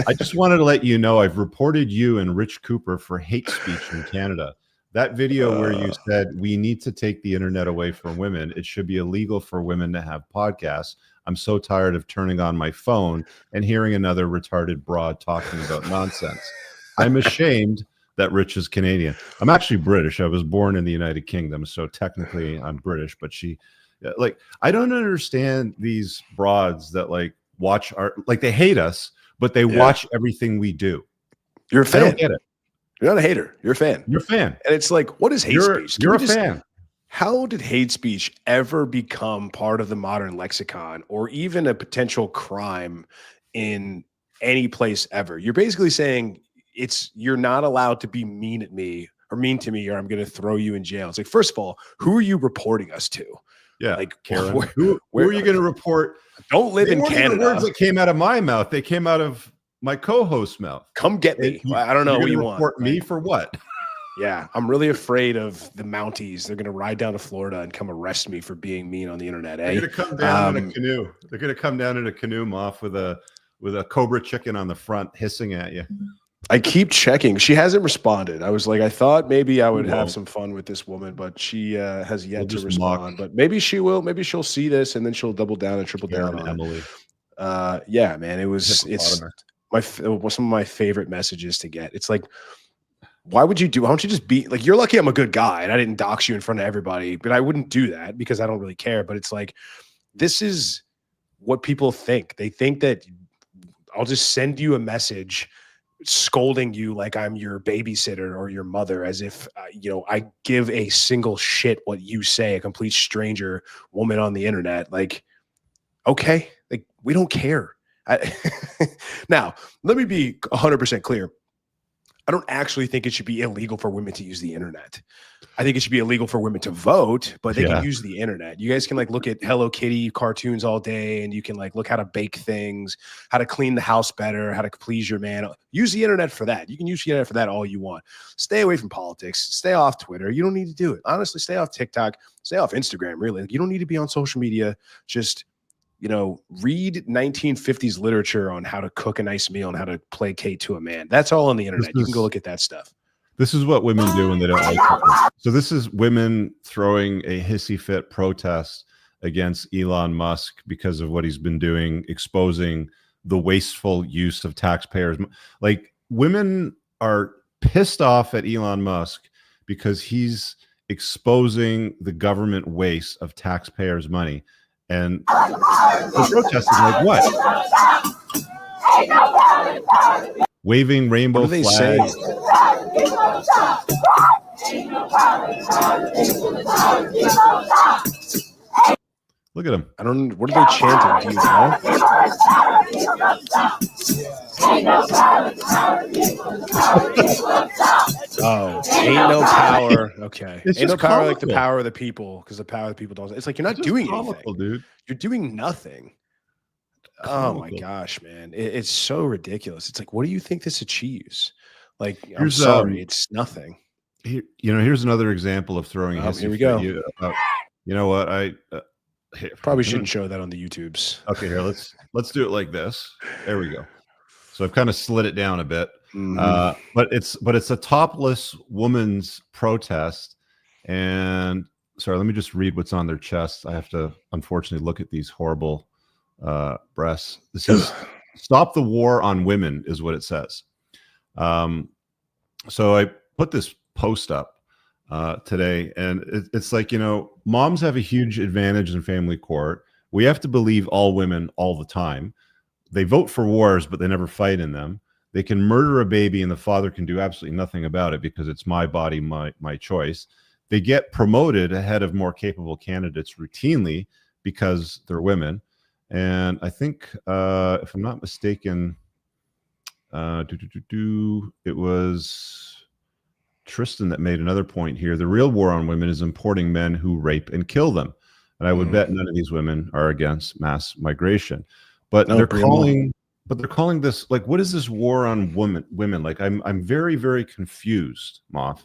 S1: I just wanted to let you know I've reported you and Rich Cooper for hate speech in Canada. That video where you said we need to take the internet away from women. It should be illegal for women to have podcasts. I'm so tired of turning on my phone and hearing another retarded broad talking about nonsense. I'm ashamed that Rich is Canadian. I'm actually British. I was born in the United Kingdom, so technically I'm British, but like, I don't understand these broads that like watch they hate us, but they watch everything we do.
S2: You're a fan.
S1: I don't get it.
S2: You're not a hater. You're a fan.
S1: You're a fan.
S2: And it's like, what is hate speech?
S1: You're a fan.
S2: How did hate speech ever become part of the modern lexicon or even a potential crime in any place ever? You're basically saying you're not allowed to be mean at me or mean to me, or I'm going to throw you in jail. It's like, first of all, who are you reporting us to?
S1: Yeah,
S2: like
S1: Karen. Who are you going to report?
S2: Don't live in Canada.
S1: The words that came out of my mouth, they came out of my co-host's mouth.
S2: Come get me. I don't know what you want.
S1: Report me for what?
S2: Yeah, I'm really afraid of the Mounties. They're going to ride down to Florida and come arrest me for being mean on the internet.
S1: They're going to come down in a canoe. They're going to come down in a canoe, Moff, with a Cobra chicken on the front, hissing at you.
S2: I keep checking. She hasn't responded. I was like, I thought maybe I would have some fun with this woman, but she has yet to respond. But maybe she will. Maybe she'll see this and then she'll double down and triple down on
S1: Emily.
S2: Yeah, man. It's some of my favorite messages to get. It's like, why don't you just be like, you're lucky I'm a good guy and I didn't dox you in front of everybody, but I wouldn't do that because I don't really care. But it's like, this is what people think. They think that I'll just send you a message scolding you like I'm your babysitter or your mother, as if I give a single shit what you say, a complete stranger woman on the internet. Like, okay, like, we don't care. Now, let me be 100% clear. I don't actually think it should be illegal for women to use the internet. I think it should be illegal for women to vote, but they can use the internet. You guys can like look at Hello Kitty cartoons all day, and you can like look how to bake things, how to clean the house better, how to please your man. Use the internet for that. You can use the internet for that all you want. Stay away from politics. Stay off Twitter. You don't need to do it. Honestly, stay off TikTok. Stay off Instagram, really. Like, you don't need to be on social media. Just, read 1950s literature on how to cook a nice meal and how to placate to a man. That's all on the internet. You can go look at that stuff.
S1: This is what women do when they don't like it. So this is women throwing a hissy fit protest against Elon Musk because of what he's been doing, exposing the wasteful use of taxpayers. Like, women are pissed off at Elon Musk because he's exposing the government waste of taxpayers' money. And the protesting like what? Waving rainbow flags. Look at him.
S2: I don't. What are they chanting? Do you know? Oh, ain't no power. Okay, ain't no power like the power of the people, because the power of the people don't. It's like you're not doing anything, dude. You're doing nothing. Oh my gosh, man, it's so ridiculous. It's like, what do you think this achieves? Like, I'm sorry, it's nothing.
S1: Here's another example of throwing.
S2: Here we go.
S1: You know what? Here,
S2: Probably shouldn't show that on the YouTubes.
S1: Okay, here let's do it like this. There we go. So I've kind of slid it down a bit, but it's a topless woman's protest. And sorry, let me just read what's on their chest. I have to unfortunately look at these horrible breasts. This is "Stop the War on Women" is what it says. So I put this post up today, and it's like, moms have a huge advantage in family court. We have to believe all women all the time. They vote for wars, but they never fight in them. They can murder a baby and the father can do absolutely nothing about it because it's my body, my choice. They get promoted ahead of more capable candidates routinely because they're women. And I think, if I'm not mistaken, it was Tristan that made another point here. The real war on women is importing men who rape and kill them. And I would bet none of these women are against mass migration. But they're calling this, like, what is this war on women? Like, I'm very, very confused, Moff.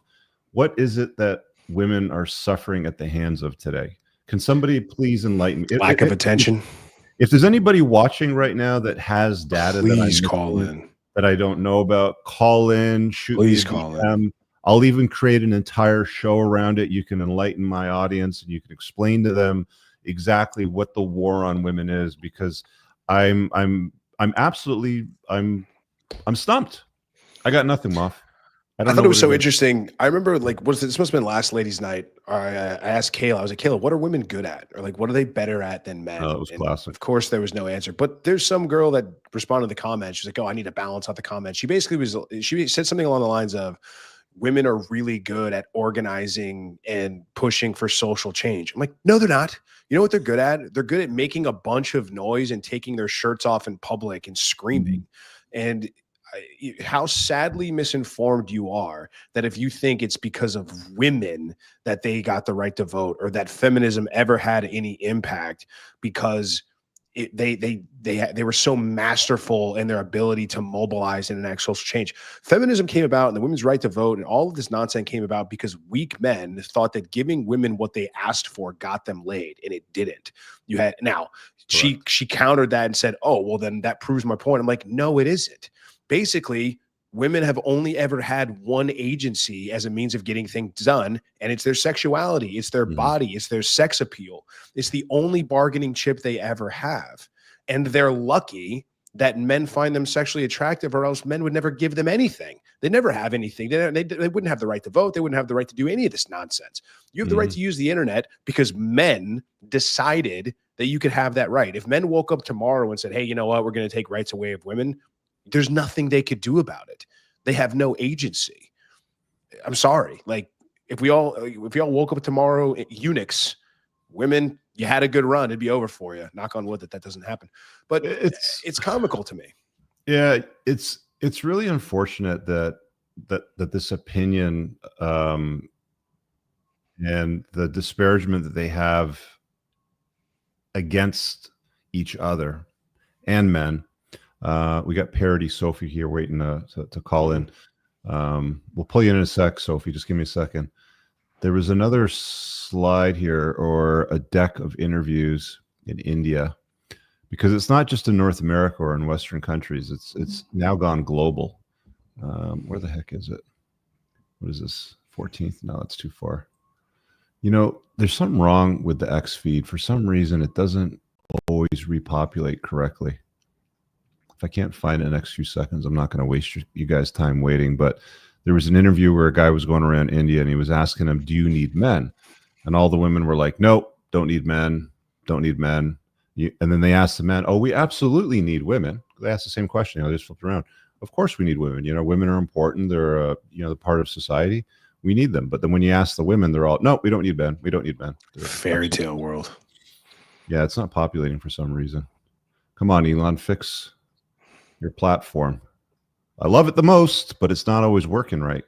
S1: What is it that women are suffering at the hands of today? Can somebody please enlighten me?
S2: Lack of attention.
S1: If there's anybody watching right now that has data
S2: Please call in.
S1: That I don't know about, call in, shoot me a DM. I'll even create an entire show around it. You can enlighten my audience and you can explain to them exactly what the war on women is, because I'm absolutely stumped. I got nothing, Moff.
S2: I thought it was so interesting. I remember, like, this must have been last ladies' night. I asked Kayla, I was like, Kayla, what are women good at? Or like, what are they better at than men?
S1: Oh, it was classic.
S2: Of course, there was no answer. But there's some girl that responded to the comments. She's like, oh, I need to balance out the comments. She said something along the lines of, women are really good at organizing and pushing for social change. I'm like, no, they're not. You know what they're good at? They're good at making a bunch of noise and taking their shirts off in public and screaming. And how sadly misinformed you are that if you think it's because of women that they got the right to vote, or that feminism ever had any impact because they were so masterful in their ability to mobilize and enact social change. Feminism came about and the women's right to vote and all of this nonsense came about because weak men thought that giving women what they asked for got them laid, and it didn't. She countered that and said, oh, well, then that proves my point. I'm like, no, it isn't. Basically, women have only ever had one agency as a means of getting things done, and it's their sexuality, it's their body, it's their sex appeal. It's the only bargaining chip they ever have. And they're lucky that men find them sexually attractive, or else men would never give them anything. They never have anything. They wouldn't have the right to vote. They wouldn't have the right to do any of this nonsense. You have the right to use the internet because men decided that you could have that right. If men woke up tomorrow and said, hey, you know what, we're going to take rights away of women, there's nothing they could do about it. They have no agency. I'm sorry. Like, if we all woke up tomorrow, eunuchs, women, you had a good run, it'd be over for you. Knock on wood that doesn't happen. But it's comical to me.
S1: Yeah, it's really unfortunate that this opinion and the disparagement that they have against each other and men. We got Parody Sophie here waiting to call in. We'll pull you in a sec, Sophie. Just give me a second. There was another slide here, or a deck of interviews in India, because it's not just in North America or in Western countries. It's now gone global. Where the heck is it? What is this? 14th? No, that's too far. There's something wrong with the X feed. For some reason, it doesn't always repopulate correctly. If I can't find it in the next few seconds, I'm not going to waste you guys' time waiting. But there was an interview where a guy was going around India and he was asking him, do you need men? And all the women were like, nope, don't need men, don't need men. And then they asked the men, oh, we absolutely need women. They asked the same question. They just flipped around. Of course we need women. Women are important. They're, the part of society. We need them. But then when you ask the women, they're all, no, we don't need men. We don't need men.
S2: Fairy tale world.
S1: Yeah, it's not populating for some reason. Come on, Elon, fix your platform. I love it the most, but it's not always working right.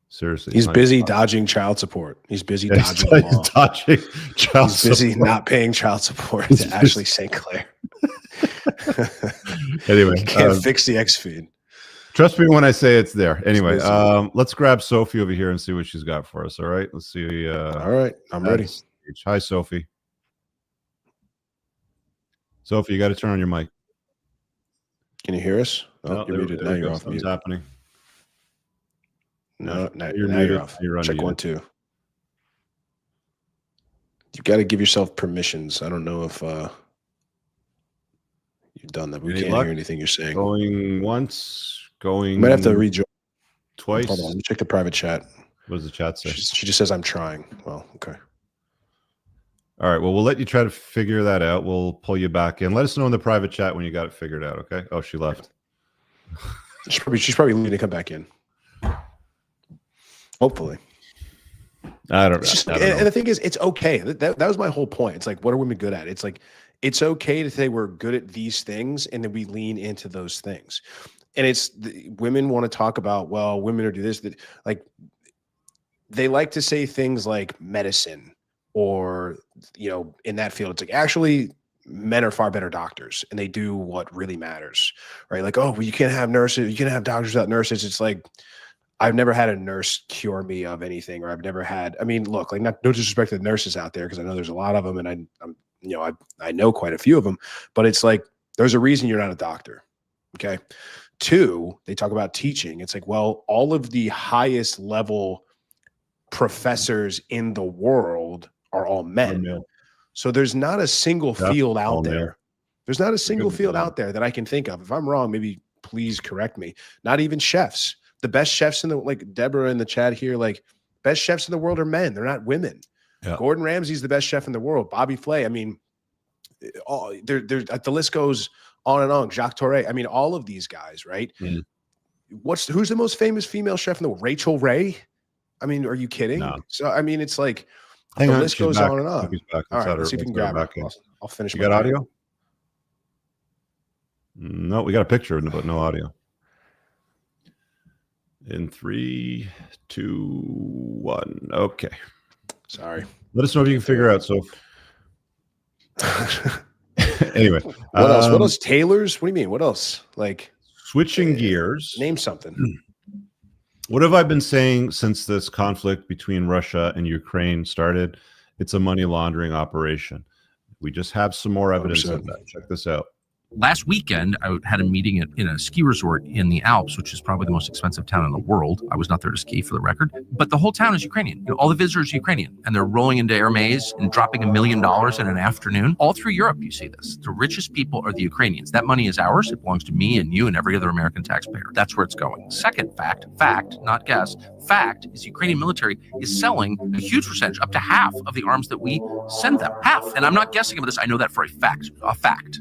S1: Seriously.
S2: He's busy dodging child support. He's busy dodging the law.
S1: Dodging child
S2: He's busy
S1: support.
S2: Not paying child support to Ashley St. Clair.
S1: Anyway.
S2: You can't fix the X feed.
S1: Trust me when I say it's there. Anyway, let's grab Sophie over here and see what she's got for us. All right. Let's see.
S2: All right. I'm ready.
S1: stage. Hi, Sophie. Sophie, you got to turn on your mic.
S2: Can you hear us? Oh,
S1: No,
S2: you're muted. Now you're off
S1: Something's
S2: mute.
S1: happening.
S2: No, now
S1: you're
S2: now
S1: muted.
S2: you're off.
S1: You're
S2: Check
S1: unmuted.
S2: 1, 2. You got to give yourself permissions. I don't know if you've done that. We
S1: Any
S2: can't
S1: luck?
S2: hear anything you're saying.
S1: Going once,
S2: You
S1: going.
S2: might have to rejoin.
S1: Twice.
S2: Hold on. Let me check the private chat.
S1: What does the chat say?
S2: She just says, I'm trying. Well, okay.
S1: All right. Well, we'll let you try to figure that out. We'll pull you back in. Let us know in the private chat when you got it figured out. Okay. Oh, she left.
S2: She's probably leaving to come back in. Hopefully.
S1: I don't know.
S2: And the thing is, it's okay. That was my whole point. It's like, what are women good at? It's like, it's okay to say we're good at these things, and then we lean into those things. And women want to talk about, well, women are do this, that, like, they like to say things like medicine or, in that field. It's like, actually, men are far better doctors, and they do what really matters, right? Like, oh, well, you can't have nurses, you can't have doctors without nurses. It's like, I've never had a nurse cure me of anything, or I've never had, look, like, no disrespect to the nurses out there, because I know there's a lot of them, and I know quite a few of them, but it's like, there's a reason you're not a doctor. Okay. 2, they talk about teaching. It's like, well, all of the highest level professors in the world are all men. So there's not a single field out there. There's not a single field out there that I can think of. If I'm wrong, maybe please correct me. Not even chefs. The best chefs like Deborah in the chat here, like, best chefs in the world are men. They're not women. Yeah. Gordon Ramsay's the best chef in the world. Bobby Flay. The list goes on and on. Jacques Torre. All of these guys, right? Mm. Who's the most famous female chef in the world? Rachel Ray. Are you kidding? No. So it's like, the list goes on and on. All right, let's see if we can grab it. I'll finish.
S1: You got audio? No, we got a picture, but no audio. In 3, 2, 1. Okay.
S2: Sorry.
S1: Let us know if you can figure out. So, anyway,
S2: what else? What else? Tailors? What do you mean? What else? Like,
S1: switching gears.
S2: Name something.
S1: What have I been saying since this conflict between Russia and Ukraine started? It's a money laundering operation. We just have some more evidence 100%. Of that. Check this out.
S8: Last weekend, I had a meeting in a ski resort in the Alps, which is probably the most expensive town in the world. I was not there to ski, for the record, but the whole town is Ukrainian. All the visitors are Ukrainian, and they're rolling into Hermes and dropping $1 million in an afternoon. All through Europe, you see this. The richest people are the Ukrainians. That money is ours. It belongs to me and you and every other American taxpayer. That's where it's going. Second fact, not guess, fact is the Ukrainian military is selling a huge percentage, up to half of the arms that we send them. Half. And I'm not guessing about this. I know that for a fact,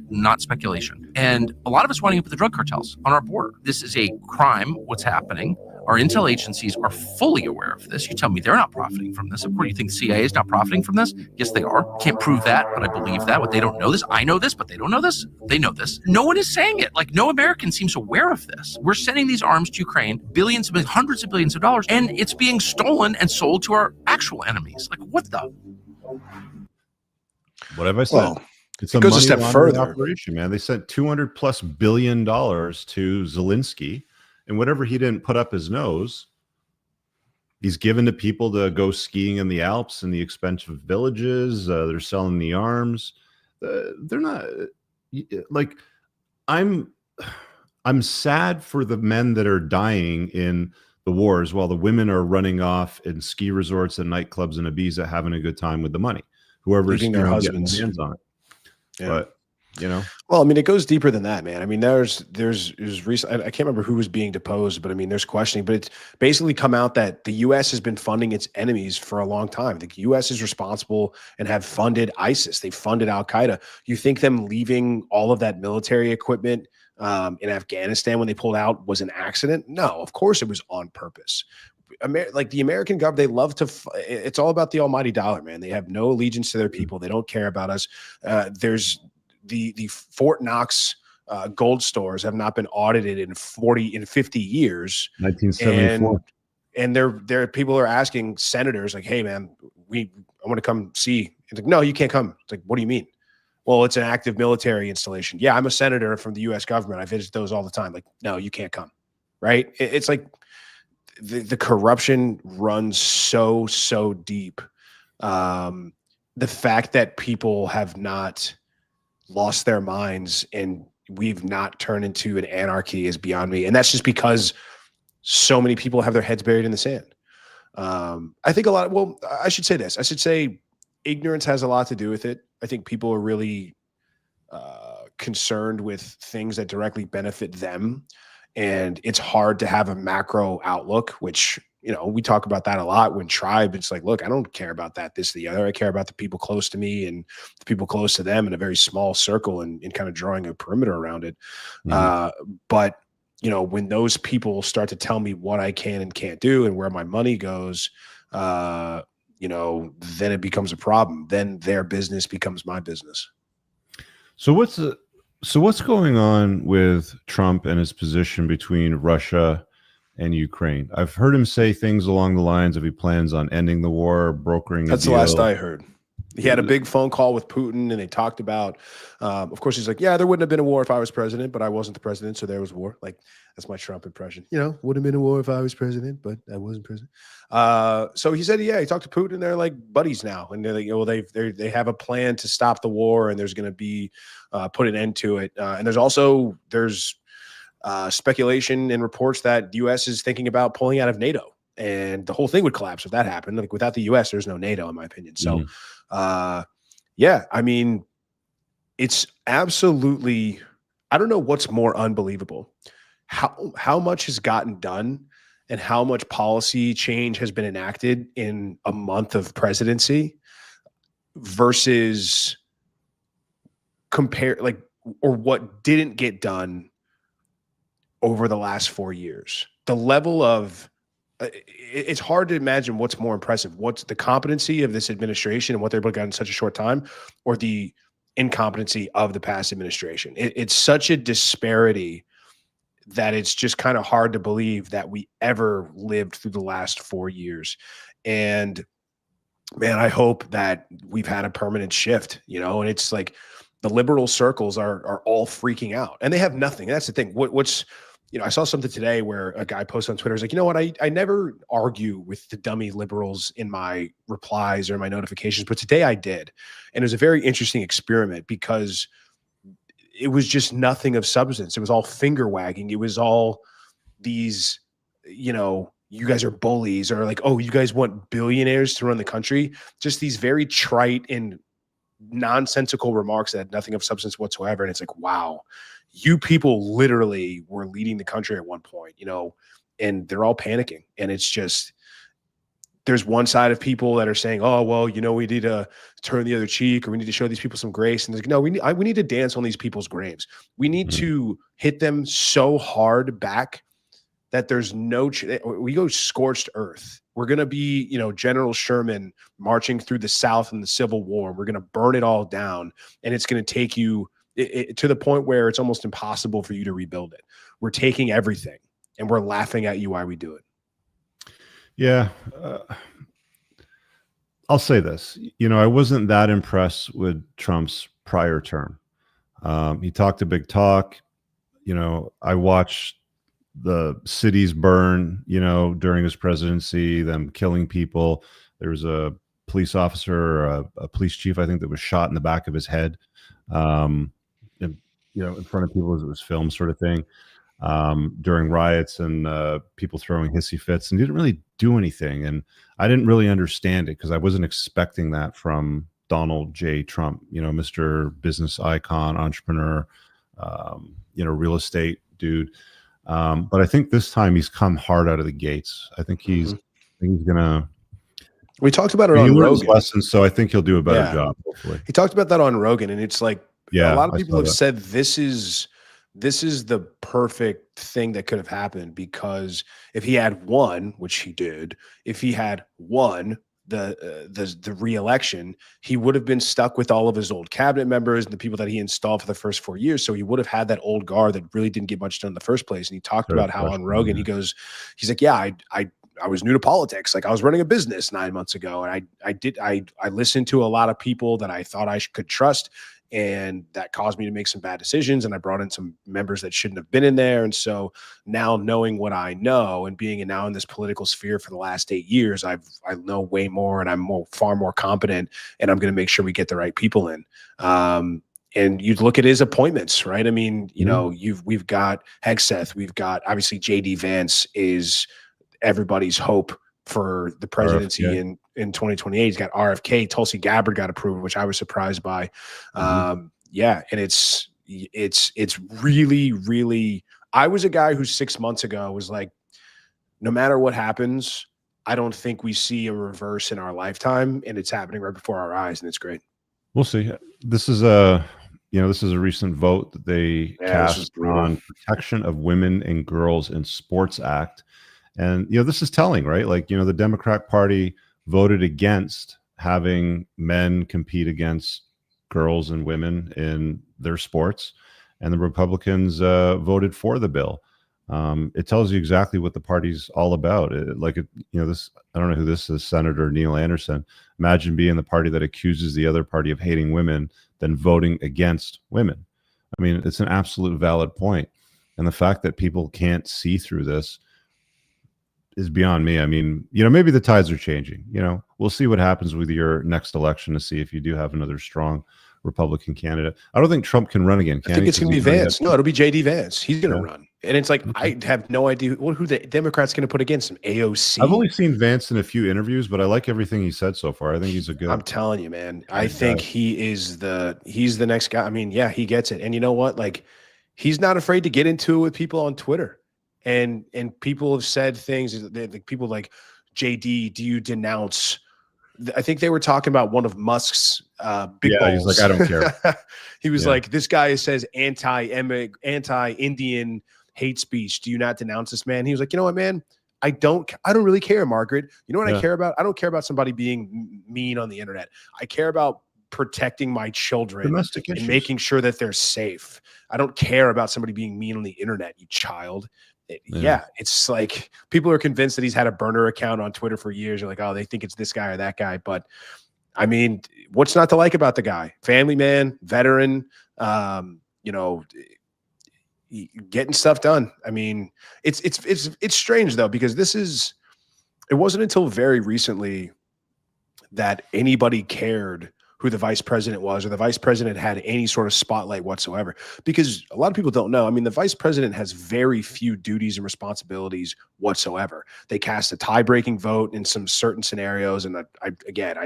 S8: not speculation. And a lot of us winding up with the drug cartels on our border. This is a crime, what's happening. Our intel agencies are fully aware of this. You tell me they're not profiting from this. Of course, you think the CIA is not profiting from this? Yes, they are. Can't prove that, but I believe that. But they don't know this. I know this, but they don't know this. They know this. No one is saying it. Like, no American seems aware of this. We're sending these arms to Ukraine, hundreds of billions of dollars, and it's being stolen and sold to our actual enemies. Like, what the?
S1: What have I said?
S2: Well,
S1: it
S2: goes a step further.
S1: Operation, man. They sent $200+ billion to Zelensky, and whatever he didn't put up his nose, he's given to people to go skiing in the Alps in the expensive villages. They're selling the arms. They're not like, I'm sad for the men that are dying in the wars while the women are running off in ski resorts and nightclubs in Ibiza having a good time with the money. Whoever's
S2: their husbands
S1: getting hands on it. Yeah. But
S2: well, it goes deeper than that, man. there's recent, I can't remember who was being deposed, but there's questioning, but it's basically come out that the U.S. has been funding its enemies for a long time. The U.S. is responsible and have funded ISIS. They funded Al Qaeda. You think them leaving all of that military equipment in Afghanistan when they pulled out was an accident? No, of course it was on purpose. Like the American government, they love to. It's all about the almighty dollar, man. They have no allegiance to their people. They don't care about us. There's the Fort Knox gold stores have not been audited in 50 years.
S1: 1974,
S2: and there people are asking senators like, "Hey, man, I want to come see." It's like, "No, you can't come." It's like, "What do you mean?" Well, it's an active military installation. Yeah, I'm a senator from the U.S. government. I visit those all the time. Like, no, you can't come. Right? It's like. The corruption runs so deep. the fact that people have not lost their minds and we've not turned into an anarchy is beyond me. And that's just because so many people have their heads buried in the sand. I think I should say this. I should say ignorance has a lot to do with it. I think people are really concerned with things that directly benefit them. And it's hard to have a macro outlook, which, you know, we talk about that a lot when Tribe, it's like, look, I don't care about that, this, the other. I care about the people close to me and the people close to them in a very small circle and kind of drawing a perimeter around it. But, you know, when those people start to tell me what I can and can't do and where my money goes, you know, then it becomes a problem. Then their business becomes my business.
S1: So what's going on with Trump and his position between Russia and Ukraine? I've heard him say things along the lines of he plans on ending the war, brokering a deal.
S2: That's the last I heard. He had a big phone call with Putin, and they talked about, of course, he's like, yeah, there wouldn't have been a war if I was president, but I wasn't the president, so there was war. Like, that's my Trump impression. You know, wouldn't have been a war if I was president, but I wasn't president. So he said, yeah, he talked to Putin, and they're like buddies now. And they're like, well, they have a plan to stop the war, and there's going to be put an end to it. And there's speculation and reports that the U.S. is thinking about pulling out of NATO. And the whole thing would collapse if that happened. Like, without the U.S., there's no NATO, in my opinion. So, yeah, I mean, it's absolutely, I don't know what's more unbelievable. How much has gotten done and how much policy change has been enacted in a month of presidency versus or what didn't get done over the last 4 years. The level of, it's hard to imagine what's more impressive. What's the competency of this administration and what they're able to get in such a short time, or the incompetency of the past administration? It's such a disparity that it's just kind of hard to believe that we ever lived through the last 4 years. And man, I hope that we've had a permanent shift, you know, and it's like the liberal circles are all freaking out and they have nothing. And that's the thing. What's, you know, I saw something today where a guy posted on Twitter. He's like, you know what? I never argue with the dummy liberals in my replies or my notifications, but today I did. And it was a very interesting experiment because it was just nothing of substance. It was all finger wagging. It was all these, you know, you guys are bullies, or like, oh, you guys want billionaires to run the country. Just these very trite and nonsensical remarks that had nothing of substance whatsoever. And it's like, wow, you people literally were leading the country at one point, you know, and they're all panicking. And it's just, there's one side of people that are saying, oh, well, you know, we need to turn the other cheek, or we need to show these people some grace. And there's like, no, we need to dance on these people's graves. We need to hit them so hard back that there's no, we go scorched earth. We're going to be, you know, General Sherman marching through the South in the Civil War. We're going to burn it all down. And it's going to take you to the point where it's almost impossible for you to rebuild it. We're taking everything and we're laughing at you while we do it.
S1: Yeah. I'll say this, you know, I wasn't that impressed with Trump's prior term. He talked a big talk. You know, I watched the cities burn, you know, during his presidency, them killing people. There was a police officer, a police chief, I think, that was shot in the back of his head. And, you know, in front of people as it was filmed, sort of thing, during riots, and people throwing hissy fits, and he didn't really do anything. And I didn't really understand it because I wasn't expecting that from Donald J. Trump, you know, Mr. Business icon, entrepreneur, you know, real estate dude. But I think this time he's come hard out of the gates. I think he's gonna.
S2: We talked about it on Rogan.
S1: Lessons, so I think he'll do a better job. Hopefully,
S2: he talked about that on Rogan, and it's like,
S1: yeah,
S2: a lot of people have said this is the perfect thing that could have happened, because if he had won, which he did, if he had won the re-election, he would have been stuck with all of his old cabinet members and the people that he installed for the first 4 years. So he would have had that old guard that really didn't get much done in the first place. And he talked about how on Rogan, he's like, yeah, I was new to politics. Like, I was running a business 9 months ago, and I listened to a lot of people that I thought I could trust. and that caused me to make some bad decisions. And I brought in some members that shouldn't have been in there. And so now, knowing what I know and being now in this political sphere for the last 8 years, I know way more, and I'm far more competent, and I'm going to make sure we get the right people in. And you look at his appointments, right? I mean, you know, we've got Hegseth, we've got obviously JD Vance is everybody's hope for the presidency in 2028. He's got RFK. Tulsi Gabbard got approved, which I was surprised by. Yeah, and it's really, really. I was a guy who 6 months ago was like, no matter what happens, I don't think we see a reverse in our lifetime, and it's happening right before our eyes, and it's great.
S1: We'll see. This is a recent vote that they cast on Protection of Women and Girls in Sports Act. And, this is telling, right? Like, the Democrat Party voted against having men compete against girls and women in their sports, and the Republicans voted for the bill. It tells you exactly what the party's all about. This, I don't know who this is, Senator Neil Anderson. Imagine being the party that accuses the other party of hating women, then voting against women. I mean, it's an absolute valid point. And the fact that people can't see through this is beyond me. I mean, maybe the tides are changing. We'll see what happens with your next election to see if you do have another strong Republican candidate. I don't think Trump can run again.
S2: I think it's going to be Vance. No, it'll be JD Vance. He's going to run. And it's like, I have no idea who the Democrats going to put against him. AOC.
S1: I've only seen Vance in a few interviews, but I like everything he said so far. I think he's a good.
S2: I'm telling you, man. I think he's the next guy. I mean, yeah, he gets it. And you know what? Like, he's not afraid to get into it with people on Twitter. And people have said things. People like, JD, do you denounce? I think they were talking about one of Musk's big balls.
S1: He's like, I don't care.
S2: He was like, this guy says anti-Indian hate speech. Do you not denounce this man? He was like, you know what, man? I don't really care, Margaret. You know what I care about? I don't care about somebody being mean on the internet. I care about protecting my children and making sure that they're safe. I don't care about somebody being mean on the internet, you child. Yeah, it's like people are convinced that he's had a burner account on Twitter for years. You're like, oh, they think it's this guy or that guy. But I mean, what's not to like about the guy? Family man, veteran, getting stuff done. I mean, it's strange though, because it wasn't until very recently that anybody cared who the vice president was, or the vice president had any sort of spotlight whatsoever. Because a lot of people don't know. I mean, the vice president has very few duties and responsibilities whatsoever. They cast a tie-breaking vote in some certain scenarios. And I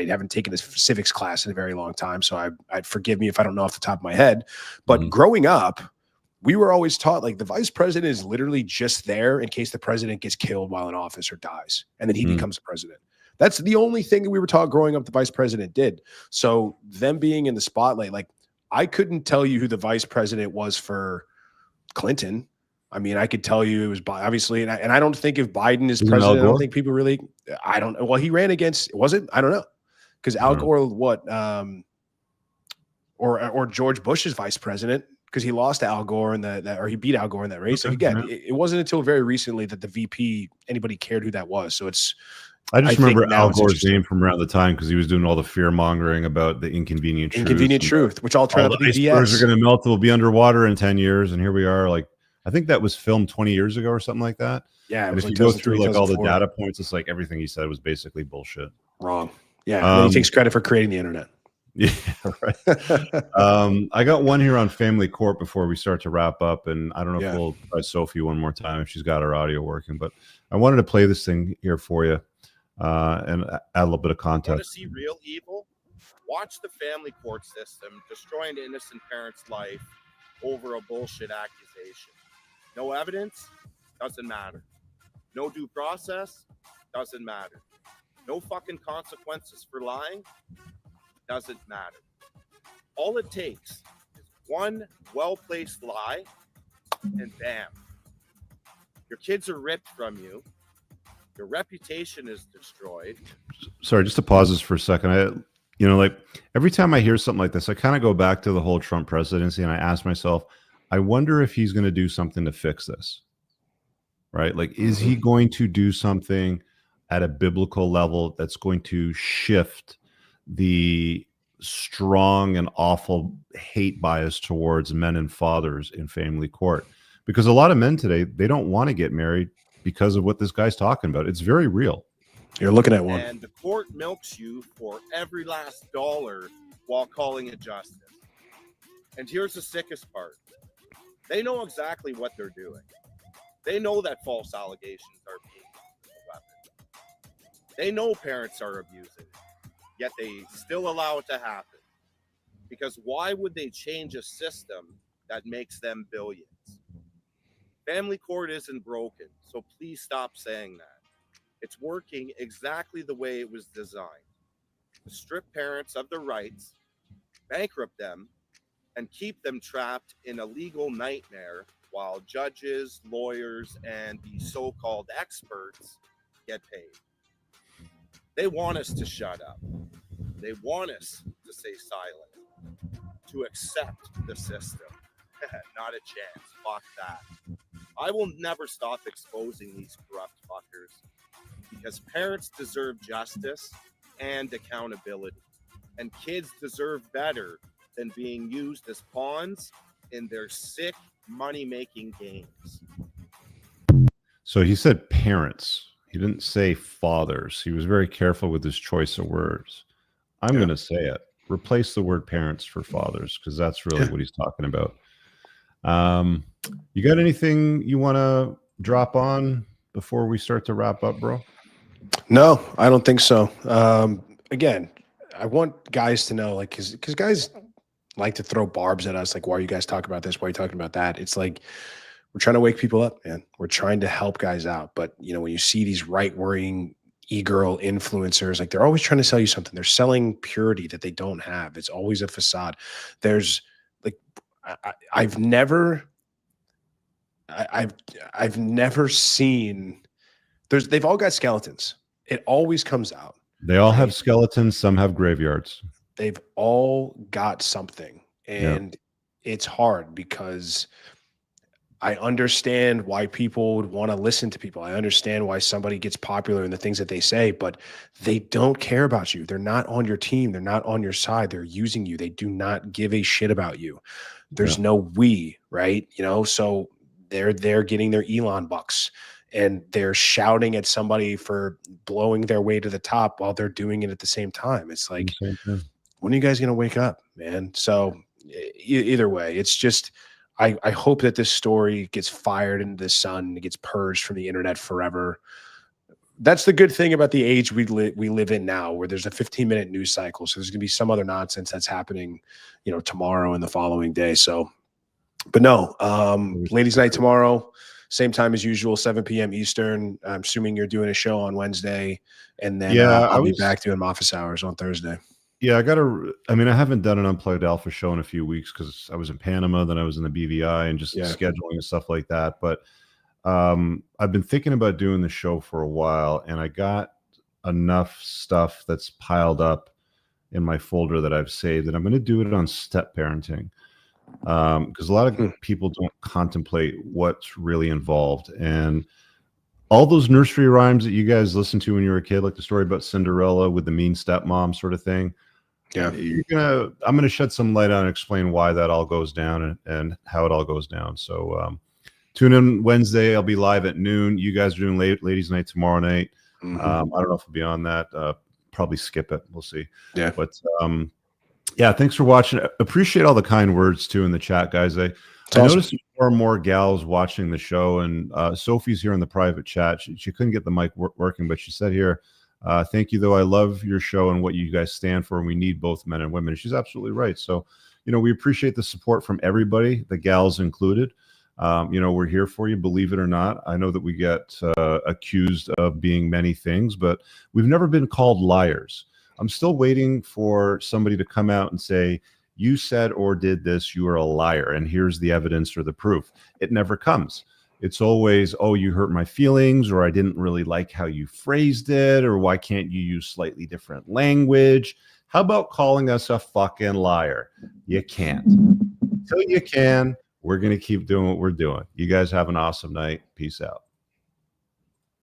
S2: haven't taken a civics class in a very long time, so I'd forgive me if I don't know off the top of my head. But growing up, we were always taught like the vice president is literally just there in case the president gets killed while in office or dies, and then he becomes the president. That's the only thing that we were taught growing up the vice president did. So them being in the spotlight, like I couldn't tell you who the vice president was for Clinton. I mean, I could tell you it was obviously, and I don't think if Biden is president, I don't think people really, I don't know. Well, he ran against, was it? I don't know. Because Al Gore, or George Bush's vice president, because he lost to Al Gore or he beat Al Gore in that race. So again, it wasn't until very recently that the VP, anybody cared who that was. So
S1: I remember Al Gore's name from around the time because he was doing all the fear mongering about the inconvenient truth,
S2: which all turned out to be BS.
S1: Icebergs are going to melt; we'll be underwater in 10 years, and here we are. Like, I think that was filmed 20 years ago or something like that.
S2: Yeah,
S1: and if you go through like all the data points, it's like everything he said was basically bullshit.
S2: Wrong. Yeah, and then he takes credit for creating the internet.
S1: Yeah, right. I got one here on family court before we start to wrap up, and I don't know if we'll try Sophie one more time if she's got her audio working, but I wanted to play this thing here for you. And add a little bit of context.
S9: Want to see real evil? Watch the family court system destroy an innocent parent's life over a bullshit accusation. No evidence? Doesn't matter. No due process? Doesn't matter. No fucking consequences for lying? Doesn't matter. All it takes is one well-placed lie, and bam. Your kids are ripped from you. Your reputation is destroyed.
S1: Sorry, just to pause this for a second. Like every time I hear something like this, I kind of go back to the whole Trump presidency and I ask myself, I wonder if he's going to do something to fix this, right? Like, is he going to do something at a biblical level that's going to shift the strong and awful hate bias towards men and fathers in family court, because a lot of men today, they don't want to get married because of what this guy's talking about. It's very real.
S2: You're looking at one.
S9: And the court milks you for every last dollar while calling it justice. And here's the sickest part. They know exactly what they're doing. They know that false allegations are being used as a weapon. They know parents are abusing, yet they still allow it to happen. Because why would they change a system that makes them billions? Family court isn't broken, so please stop saying that. It's working exactly the way it was designed. To strip parents of their rights, bankrupt them, and keep them trapped in a legal nightmare while judges, lawyers, and the so-called experts get paid. They want us to shut up. They want us to stay silent, to accept the system. Not a chance. Fuck that. I will never stop exposing these corrupt fuckers, because parents deserve justice and accountability, and kids deserve better than being used as pawns in their sick money-making games.
S1: So he said parents. He didn't say fathers. He was very careful with his choice of words. I'm going to say it. Replace the word parents for fathers, because that's really what he's talking about. You got anything you want to drop on before we start to wrap up, bro?
S2: No, I don't think so. Again, I want guys to know, like, because guys like to throw barbs at us, like, why are you guys talking about this? Why are you talking about that? It's like, we're trying to wake people up, man. We're trying to help guys out. But, you know, when you see these right-wing e-girl influencers, like, they're always trying to sell you something. They're selling purity that they don't have. It's always a facade. There's, like, I've never seen, they've all got skeletons. It always comes out.
S1: They all have skeletons. Some have graveyards.
S2: They've all got something. And it's hard, because I understand why people would want to listen to people. I understand why somebody gets popular in the things that they say, but they don't care about you. They're not on your team. They're not on your side. They're using you. They do not give a shit about you. There's no we, right? You know, so they're getting their Elon bucks, and they're shouting at somebody for blowing their way to the top while they're doing it at the same time. It's like, when are you guys going to wake up, man? So either way, it's just, I hope that this story gets fired into the sun and it gets purged from the internet forever. That's the good thing about the age we live in now, where there's a 15-minute news cycle. So there's going to be some other nonsense that's happening, you know, tomorrow and the following day. So, but no, ladies' night tomorrow, same time as usual, 7 p.m. Eastern. I'm assuming you're doing a show on Wednesday, and then I'll be back doing office hours on Thursday.
S1: Yeah, I haven't done an Unplugged Alpha show in a few weeks because I was in Panama, then I was in the BVI, and just scheduling and stuff like that. But I've been thinking about doing the show for a while, and I got enough stuff that's piled up in my folder that I've saved, and I'm going to do it on step parenting, because a lot of people don't contemplate what's really involved. And all those nursery rhymes that you guys listened to when you were a kid, like the story about Cinderella with the mean stepmom sort of thing. Yeah, I'm gonna shed some light on and explain why that all goes down and how it all goes down. So tune in Wednesday. I'll be live at noon. You guys are doing ladies' night tomorrow night. I don't know if we'll be on that. Probably skip it. We'll see. Yeah, but thanks for watching. Appreciate all the kind words too in the chat, guys. I noticed more and more gals watching the show, and Sophie's here in the private chat. She couldn't get the mic working, but she said here, thank you, though. I love your show and what you guys stand for, and we need both men and women. And she's absolutely right. So, we appreciate the support from everybody, the gals included. We're here for you, believe it or not. I know that we get accused of being many things, but we've never been called liars. I'm still waiting for somebody to come out and say, you said or did this, you are a liar, and here's the evidence or the proof. It never comes. It's always, oh, you hurt my feelings, or I didn't really like how you phrased it, or why can't you use slightly different language? How about calling us a fucking liar? You can't. Until you can, we're going to keep doing what we're doing. You guys have an awesome night. Peace out.